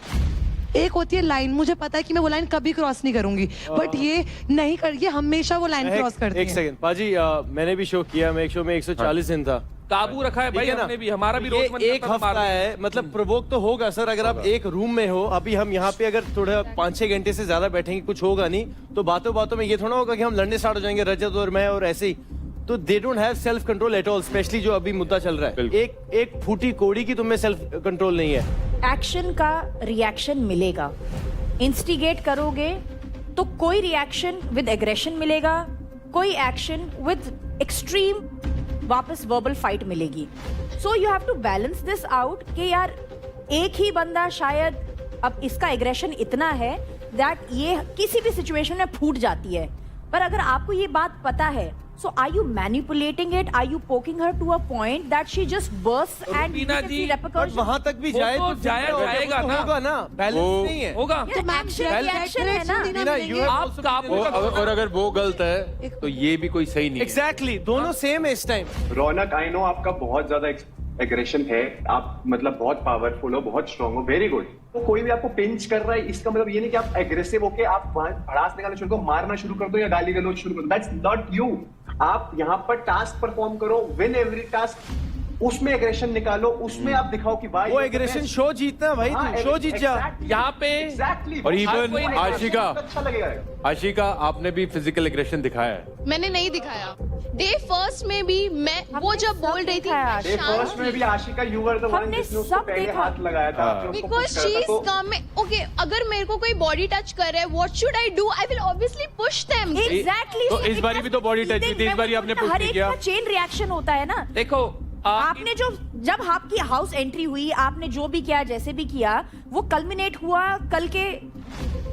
एक होती है लाइन, मुझे पता है कि मैं वो लाइन कभी क्रॉस नहीं करूंगी, बट ये नहीं कर, ये हमेशा वो लाइन क्रॉस करती है। एक सेकंड पाजी, मैंने भी शो किया, मैं एक शो में 140 दिन था। काबू रखा है भाई हमने भी, हमारा भी रोज एक हफ्ता है, मतलब प्रोवोक तो होगा सर। अगर आप एक रूम में हो, अभी हम यहाँ पे अगर थोड़ा 5-6 घंटे से ज्यादा बैठेंगे, कुछ होगा नहीं, तो बातों बातों में ये थोड़ा होगा कि हम लड़ने स्टार्ट हो जाएंगे, रजत और मैं और ऐसे ही। तो they don't have self control at all, specially जो अभी मुद्दा चल रहा है। एक फूटी कोड़ी की तुम्हें सेल्फ कंट्रोल नहीं है। एक्शन का रिएक्शन मिलेगा, इंस्टिगेट करोगे तो कोई रिएक्शन विद एग्रेशन मिलेगा, कोई एक्शन विद एक्सट्रीम वापस वर्बल फाइट मिलेगी। So you have to balance this out कि यार एक ही बंदा शायद, अब इसका एग्रेशन इतना है दैट ये किसी भी सिचुएशन में फूट जाती है, पर अगर आपको ये बात पता है, so are you manipulating it? Are you poking her to a point that she just bursts and you can see repercussions? वहां तक भी जाए तो जाएगा ना, होगा ना, बैलेंस नहीं है, होगा तो एक्शन है ना। आप काबू, और अगर वो गलत है तो ये भी कोई सही नहीं है। एग्जैक्टली, दोनों सेम है इस टाइम। रौनक, आई नो आपका बहुत ज्यादा एग्रेशन है, आप मतलब बहुत पावरफुल हो, बहुत स्ट्रांग हो, वेरी गुड। तो कोई भी आपको पिंच कर रहा है, इसका मतलब ये नहीं कि आप एग्रेसिव होके आप भड़ास निकालना शुरू करो, मारना शुरू कर दो या गाली गलौज शुरू कर दो। That's not you. आप यहाँ पर टास्क परफॉर्म करो, विन एवरी टास्क, उसमें एग्रेशन निकालो, उसमें आप दिखाओ कि भाई वो एग्रेशन शो जीतना भाई, तू शो जीत जा यहाँ पे। एग्जैक्टली। और इवन आशिका, अच्छा लगेगा। आशिका आपने भी फिजिकल एग्रेशन दिखाया है। मैंने नहीं दिखाया। डे फर्स्ट में भी मैं, वो जब बोल रही थी, डे फर्स्ट में भी Ashika, you were the one जिसने उसको पहले हाथ लगाया था, because she is come. Okay, अगर मेरे को कोई बॉडी टच कर रहा है, what should I do? I will obviously push them. Exactly. तो इस बारी भी तो बॉडी टच थी, इस बारी आपने पुश नहीं किया। चेन रिएक्शन होता है ना। देखो आपने जो, जब आपकी हाउस एंट्री हुई, आपने जो भी किया, जैसे भी किया, वो कल्मिनेट हुआ कल के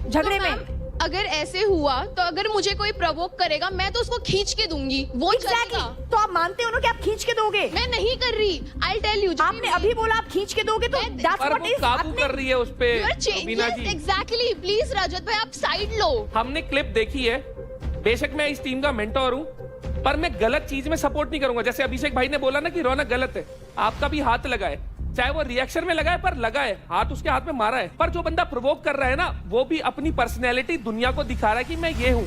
झगड़े में। अगर ऐसे हुआ तो अगर मुझे कोई प्रवोक करेगा, मैं तो उसको खींच के दूंगी। वो एग्जैक्टली। तो आप मानते हो ना कि आप खींच के दोगे? मैं नहीं कर रही। आई टेल यू, आपने अभी बोला आप खींच के दोगे, तो दैट्स व्हाट इज। काबू कर रही है उस पे। एग्जैक्टली। प्लीज रजत भाई, आप साइड लो। हमने क्लिप देखी है, बेशक मैं इस टीम का मेंटोर हूँ, पर मैं गलत चीज में सपोर्ट नहीं करूंगा। जैसे अभिषेक भाई ने बोला ना कि रौनक गलत है, आपका भी हाथ लगाए, चाहे वो रिएक्शन में लगाए, पर लगाए, हाथ उसके हाथ में मारा है। पर जो बंदा प्रोवोक कर रहा है ना, वो भी अपनी पर्सनैलिटी दुनिया को दिखा रहा है कि मैं ये हूँ।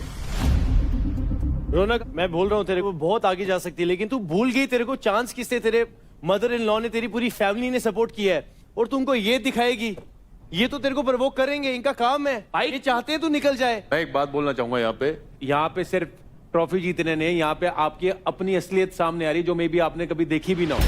रौनक, मैं बोल रहा हूँ तेरे को बहुत आगे जा सकती है, लेकिन तू भूल गई तेरे को चांस किससे, तेरे मदर इन लॉ ने, तेरी पूरी फैमिली ने सपोर्ट किया है, और तुमको ये दिखाएगी। ये तो तेरे को प्रवोक करेंगे, इनका काम है भाई, ये चाहते हैं तू निकल जाए। मैं एक बात बोलना चाहूंगा यहाँ पे सिर्फ ट्रॉफी जीतने नहीं, यहाँ पे आपकी अपनी असलियत सामने आ रही, जो मे बी आपने कभी देखी भी ना हो।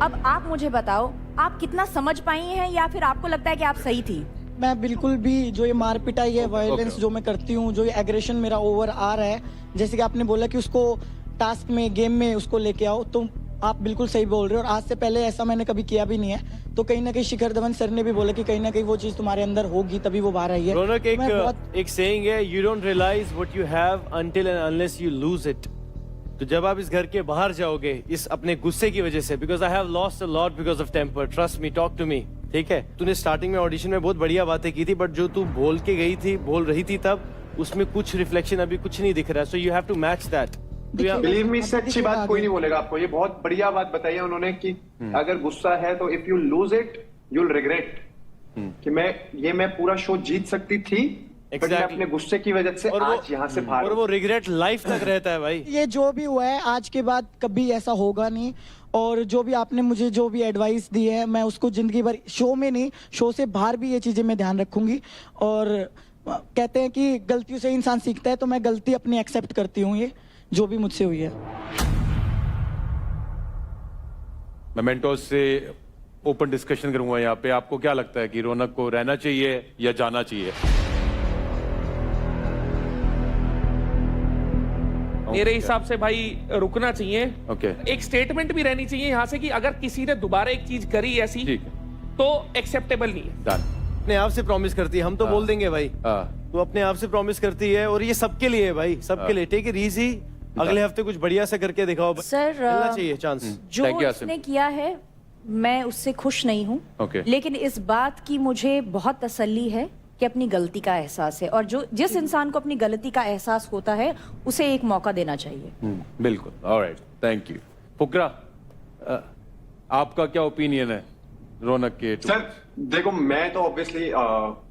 अब आप मुझे बताओ, आप कितना समझ पाई हैं, या फिर आपको लगता है कि आप सही थी? मैं बिल्कुल भी, जो ये मार पिटाई है, वायलेंस जो मैं करती हूँ, जो ये एग्रेशन मेरा ओवर आ रहा है, जैसे कि आपने बोला कि उसको टास्क में, गेम में उसको लेके आओ, तो आप बिल्कुल सही बोल रहे हो। और आज से पहले ऐसा मैंने कभी किया भी नहीं है। तो कहीं ना कहीं शिखर धवन सर ने भी बोला कि कहीं ना कहीं वो चीज तुम्हारे अंदर होगी, तभी वो बाहर आई है। रौनक, एक सेइंग है, you don't realise what you have until and unless you lose it. तो जब आप इस घर के बाहर जाओगे, इस अपने गुस्से की वजह से, because I have lost a lot because of temper, trust me, talk to me, ठीक है, तूने स्टार्टिंग में ऑडिशन में बहुत बढ़िया बातें की थी, बट जो तू बोल के गई थी, बोल रही थी तब, उसमें कुछ रिफ्लेक्शन अभी कुछ नहीं दिख रहा है. So you have to match that. Believe me, इससे अच्छी बात कोई नहीं बोलेगा आपको. ये बहुत बढ़िया बात बताई है उन्होंने कि अगर गुस्सा है तो if you lose it you will regret. कि मैं पूरा शो जीत सकती थी, but मैं अपने गुस्से की वजह से आज यहाँ से बाहर. और वो रिग्रेट लाइफ तक रहता है भाई. ये जो भी हुआ है आज के बाद कभी ऐसा होगा नहीं. और जो भी आपने मुझे जो भी एडवाइस दी है, मैं उसको जिंदगी भर, शो में नहीं, शो से बाहर भी ये चीजें मैं ध्यान रखूंगी. और कहते हैं कि गलतियों से इंसान सीखता है, तो मैं गलती अपनी एक्सेप्ट करती हूँ, ये जो भी मुझसे हुई है. मैं मेंटोर्स से ओपन डिस्कशन करूंगा यहाँ पे. आपको क्या लगता है कि रौनक को रहना चाहिए या जाना चाहिए? मेरे हिसाब से भाई रुकना चाहिए. ओके. एक स्टेटमेंट भी रहनी चाहिए यहाँ से कि अगर किसी ने दोबारा एक चीज करी ऐसी तो एक्सेप्टेबल नहीं है. डन. अपने आप से प्रॉमिस करती है, हम तो बोल देंगे भाई. तू अपने आप से प्रॉमिस करती है और ये सबके लिए है भाई, सबके लिए. Take it easy. अगले हफ्ते कुछ बढ़िया से करके दिखाओ. सर मिलना चाहिए चांस. जो उसने किया है मैं उससे खुश नहीं हूँ. लेकिन इस बात की मुझे बहुत तसल्ली है कि अपनी गलती का एहसास है, और जो जिस इंसान को अपनी गलती का एहसास होता है उसे एक मौका देना चाहिए. बिल्कुल. Alright, thank you. फुकरा, आपका क्या ओपिनियन है रौनक के? सर देखो, मैं तो ऑब्वियसली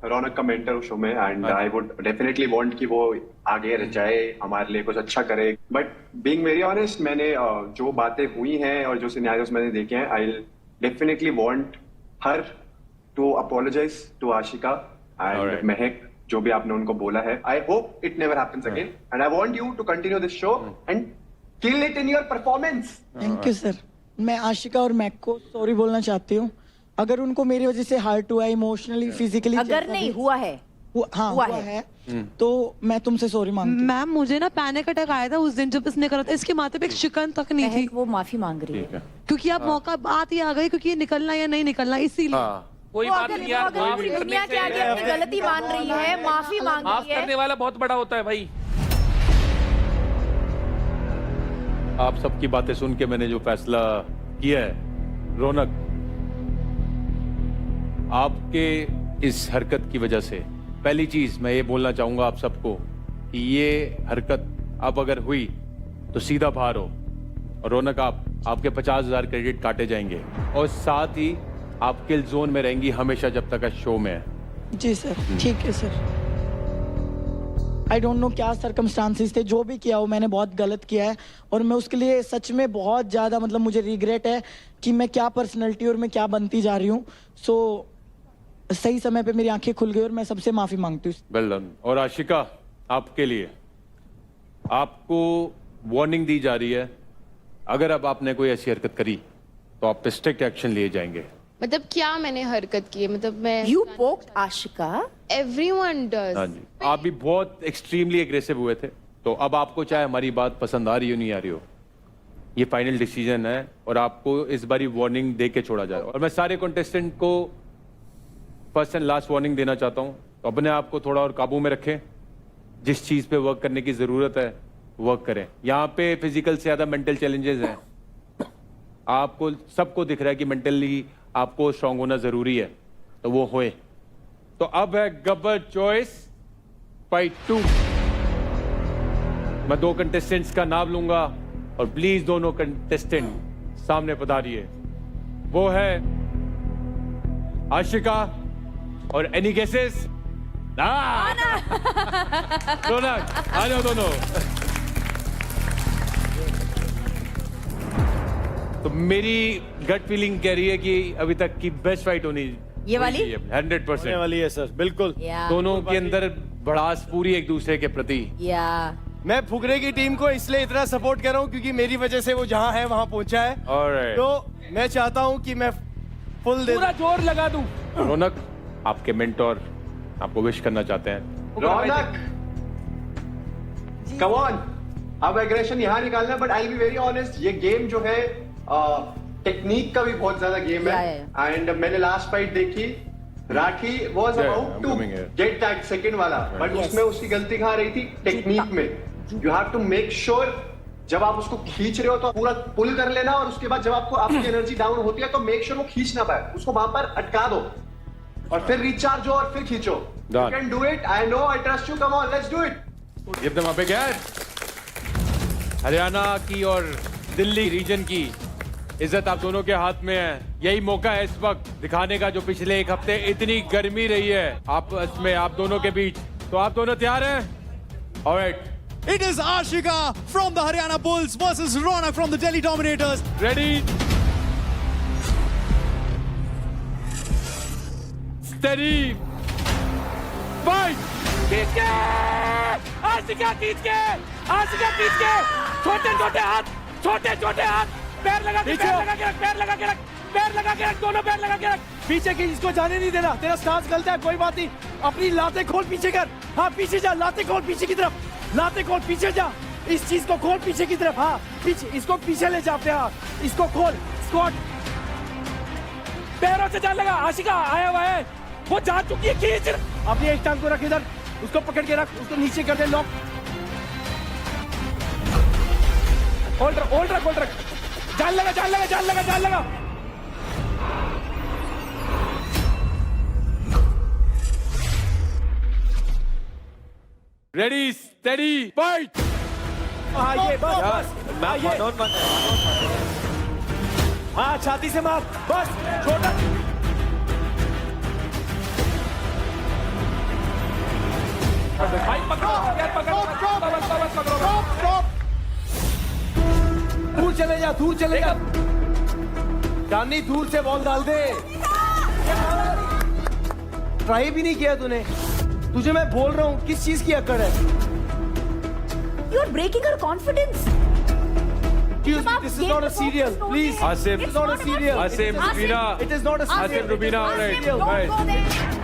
रौनक का मेंटर हूँ शो में, and I would definitely want कि वो आगे रह जाए, हमारे लिए कुछ अच्छा करे. बट बीइंग वेरी ऑनेस्ट, मैंने जो बातें हुई हैं और जो सिनेरियोस मैंने देखे हैं, I definitely want her to apologise to Ashika and Mahak, जो भी आपने उनको बोला है. I hope it never happens again, and I want you to continue this show and kill it in your performance. Thank you sir. मैं आशिका और Mac को sorry बोलना चाहती हूँ. अगर उनको मेरी वजह से हर्ट हुआ, इमोशनली, फिजिकली, अगर नहीं हुआ है, हुआ है तो मैं तुमसे सॉरी मांगती हूँ. मैम मुझे ना पैनिक अटैक आया था उस दिन जब इसने करा था. इसके माथे पे एक शिकन तक नहीं थी. वो माफी मांग रही है क्योंकि अब मौका बात ही आ गई, क्योंकि ये निकलना या नहीं निकलना, इसीलिए. कोई बात नहीं यार, माफी दुनिया के आगे अपनी गलती मान रही है, माफी मांग माफ रही है. करने वाला बहुत बड़ा होता है भाई. आप सबकी बातें सुन के मैंने जो फैसला किया है, रौनक, आपके इस हरकत की वजह से पहली चीज मैं ये बोलना चाहूंगा आप सबको कि ये हरकत अब अगर हुई तो सीधा बाहर हो. और रौनक, आपके 50,000 क्रेडिट काटे जाएंगे और साथ ही आप किल जोन में रहेंगी हमेशा जब तक शो में है. जी सर, ठीक है सर. आई डोंट नो क्या सरकमस्टांसिस थे, जो भी किया हो मैंने बहुत गलत किया है, और मैं उसके लिए सच में बहुत ज्यादा, मतलब मुझे रिग्रेट है कि मैं क्या पर्सनैलिटी और मैं क्या बनती जा रही हूँ. सो सही समय पे मेरी आंखें खुल गई और मैं सबसे माफी मांगती हूँ. Well done. और आशिका, आपके लिए आपको वार्निंग दी जा रही है, अगर अब आपने कोई ऐसी हरकत करी तो आप पे स्ट्रिक्ट एक्शन लिए जाएंगे. मतलब क्या मैंने हरकत की है? मतलब मैं You poked Ashika. Everyone does. हाँ जी, आप भी बहुत एक्सट्रीमली एग्रेसिव हुए थे. तो अब आपको चाहे हमारी बात पसंद आ रही हो नहीं आ रही हो, ये फाइनल डिसीजन है और आपको इस बारी वार्निंग दे के छोड़ा जाए. और मैं सारे कंटेस्टेंट को फर्स्ट एंड लास्ट वार्निंग देना चाहता हूँ, तो अपने आप को थोड़ा और काबू में रखें. जिस चीज पे वर्क करने की जरूरत है वर्क करें. यहाँ पे फिजिकल से ज्यादा मेंटल चैलेंजेस हैं. आपको सबको दिख रहा है कि मेंटली आपको स्ट्रांग होना जरूरी है, तो वो होए. तो अब है गब्बर चॉइस फाइट 2. मैं 2 कंटेस्टेंट्स का नाम लूंगा और प्लीज दोनों कंटेस्टेंट सामने पधारिए. वो है आशिका और एनी गेसेस? रौनक, आ जाओ दोनों. तो मेरी गट फीलिंग कह रही है कि अभी तक की बेस्ट फाइट होनी ये वाली 100% वाली है सर. बिल्कुल. दोनों के अंदर भड़ास पूरी एक दूसरे के प्रति. मैं फुकरे की टीम को इसलिए इतना सपोर्ट कर रहा हूँ क्योंकि मेरी वजह से वो जहाँ है वहाँ पहुंचा है. तो मैं चाहता हूँ कि मैं फुल पूरा जोर लगा दूं. रौनक, आपके मेंटोर आपको विश करना चाहते हैं. रौनक, कम ऑन, अब एग्रेशन यहाँ निकालना. But I be very honest, ये गेम जो है टेक्निक का भी बहुत ज्यादा गेम है. एंड मैंने लास्ट फाइट देखी, Rathi was about to get that second वाला, बट उसमें उसकी गलती कहाँ रही थी? टेक्निक में. You have to make sure जब आप उसको खींच रहे हो तो पूरा पुल कर लेना, और उसके बाद जब आपको आपकी एनर्जी डाउन होती है तो मेक श्योर वो खींच ना पाए, उसको वहां पर अटका दो और फिर रिचार्ज हो और फिर खींचो. You can do it. I know, I trust you. Come on, let's do it. Give them a big hand. Haryana की और दिल्ली रीजन की इज्जत आप दोनों के हाथ में है. यही मौका है इस वक्त दिखाने का, जो पिछले एक हफ्ते इतनी गर्मी रही है आपस में आप दोनों के बीच. तो आप दोनों तैयार हैं? Alright. It is Ashika from the Haryana Bulls versus Ronak from the Delhi Dominators. Ready? Steady. Fight. खींच के आशिका, खींच के आशिका, खींच के छोटे छोटे हाथ, छोटे छोटे हाथ, पैर लगा के, पैर लगा के रख, पैर लगा के रख, पैर लगा के रख, दोनों पैर लगा के रख. पीछे की इसको जाने नहीं देना. तेरा स्टांस गलत है, कोई बात नहीं. अपनी लाते खोल पीछे कर. हाँ पीछे जा, लाते खोल पीछे की तरफ, लाते खोल पीछे जा. इस चीज को खोल पीछे की तरफ. हाँ पीछे, इसको पीछे ले जा अपने हाथ, इसको खोल. स्क्वाट, पैरों से जान लगा. आशिका आया हुआ है, वो जा चुकी है. खींच अपनी एक टांग को रख इधर, उसको पकड़ के रख, उसको नीचे कर दे. लॉक, होल्ड रख, होल्ड रख, होल्ड रख. जान लगा, जान लगा, जान लगा, जान लगा. Ready, steady, fight. हाँ ये बस, बस. हाँ छाती से मार, बस. छोटा भाई पकड़ो, यार पकड़ो. दूर चले जा, दूर चले जा. चांदनी दूर से बॉल डाल दे. ट्राई भी नहीं किया तूने. तुझे मैं बोल रहा हूँ किस चीज की अकड़ है. You are breaking her confidence. This is not a serial, please. Asim, It's not a serial. Asim, Rubina. It is not a serial. Asim, Rubina, all right. Don't Right. go there.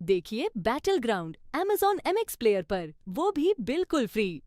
देखिए battle ground Amazon MX player पर, वो भी बिल्कुल free.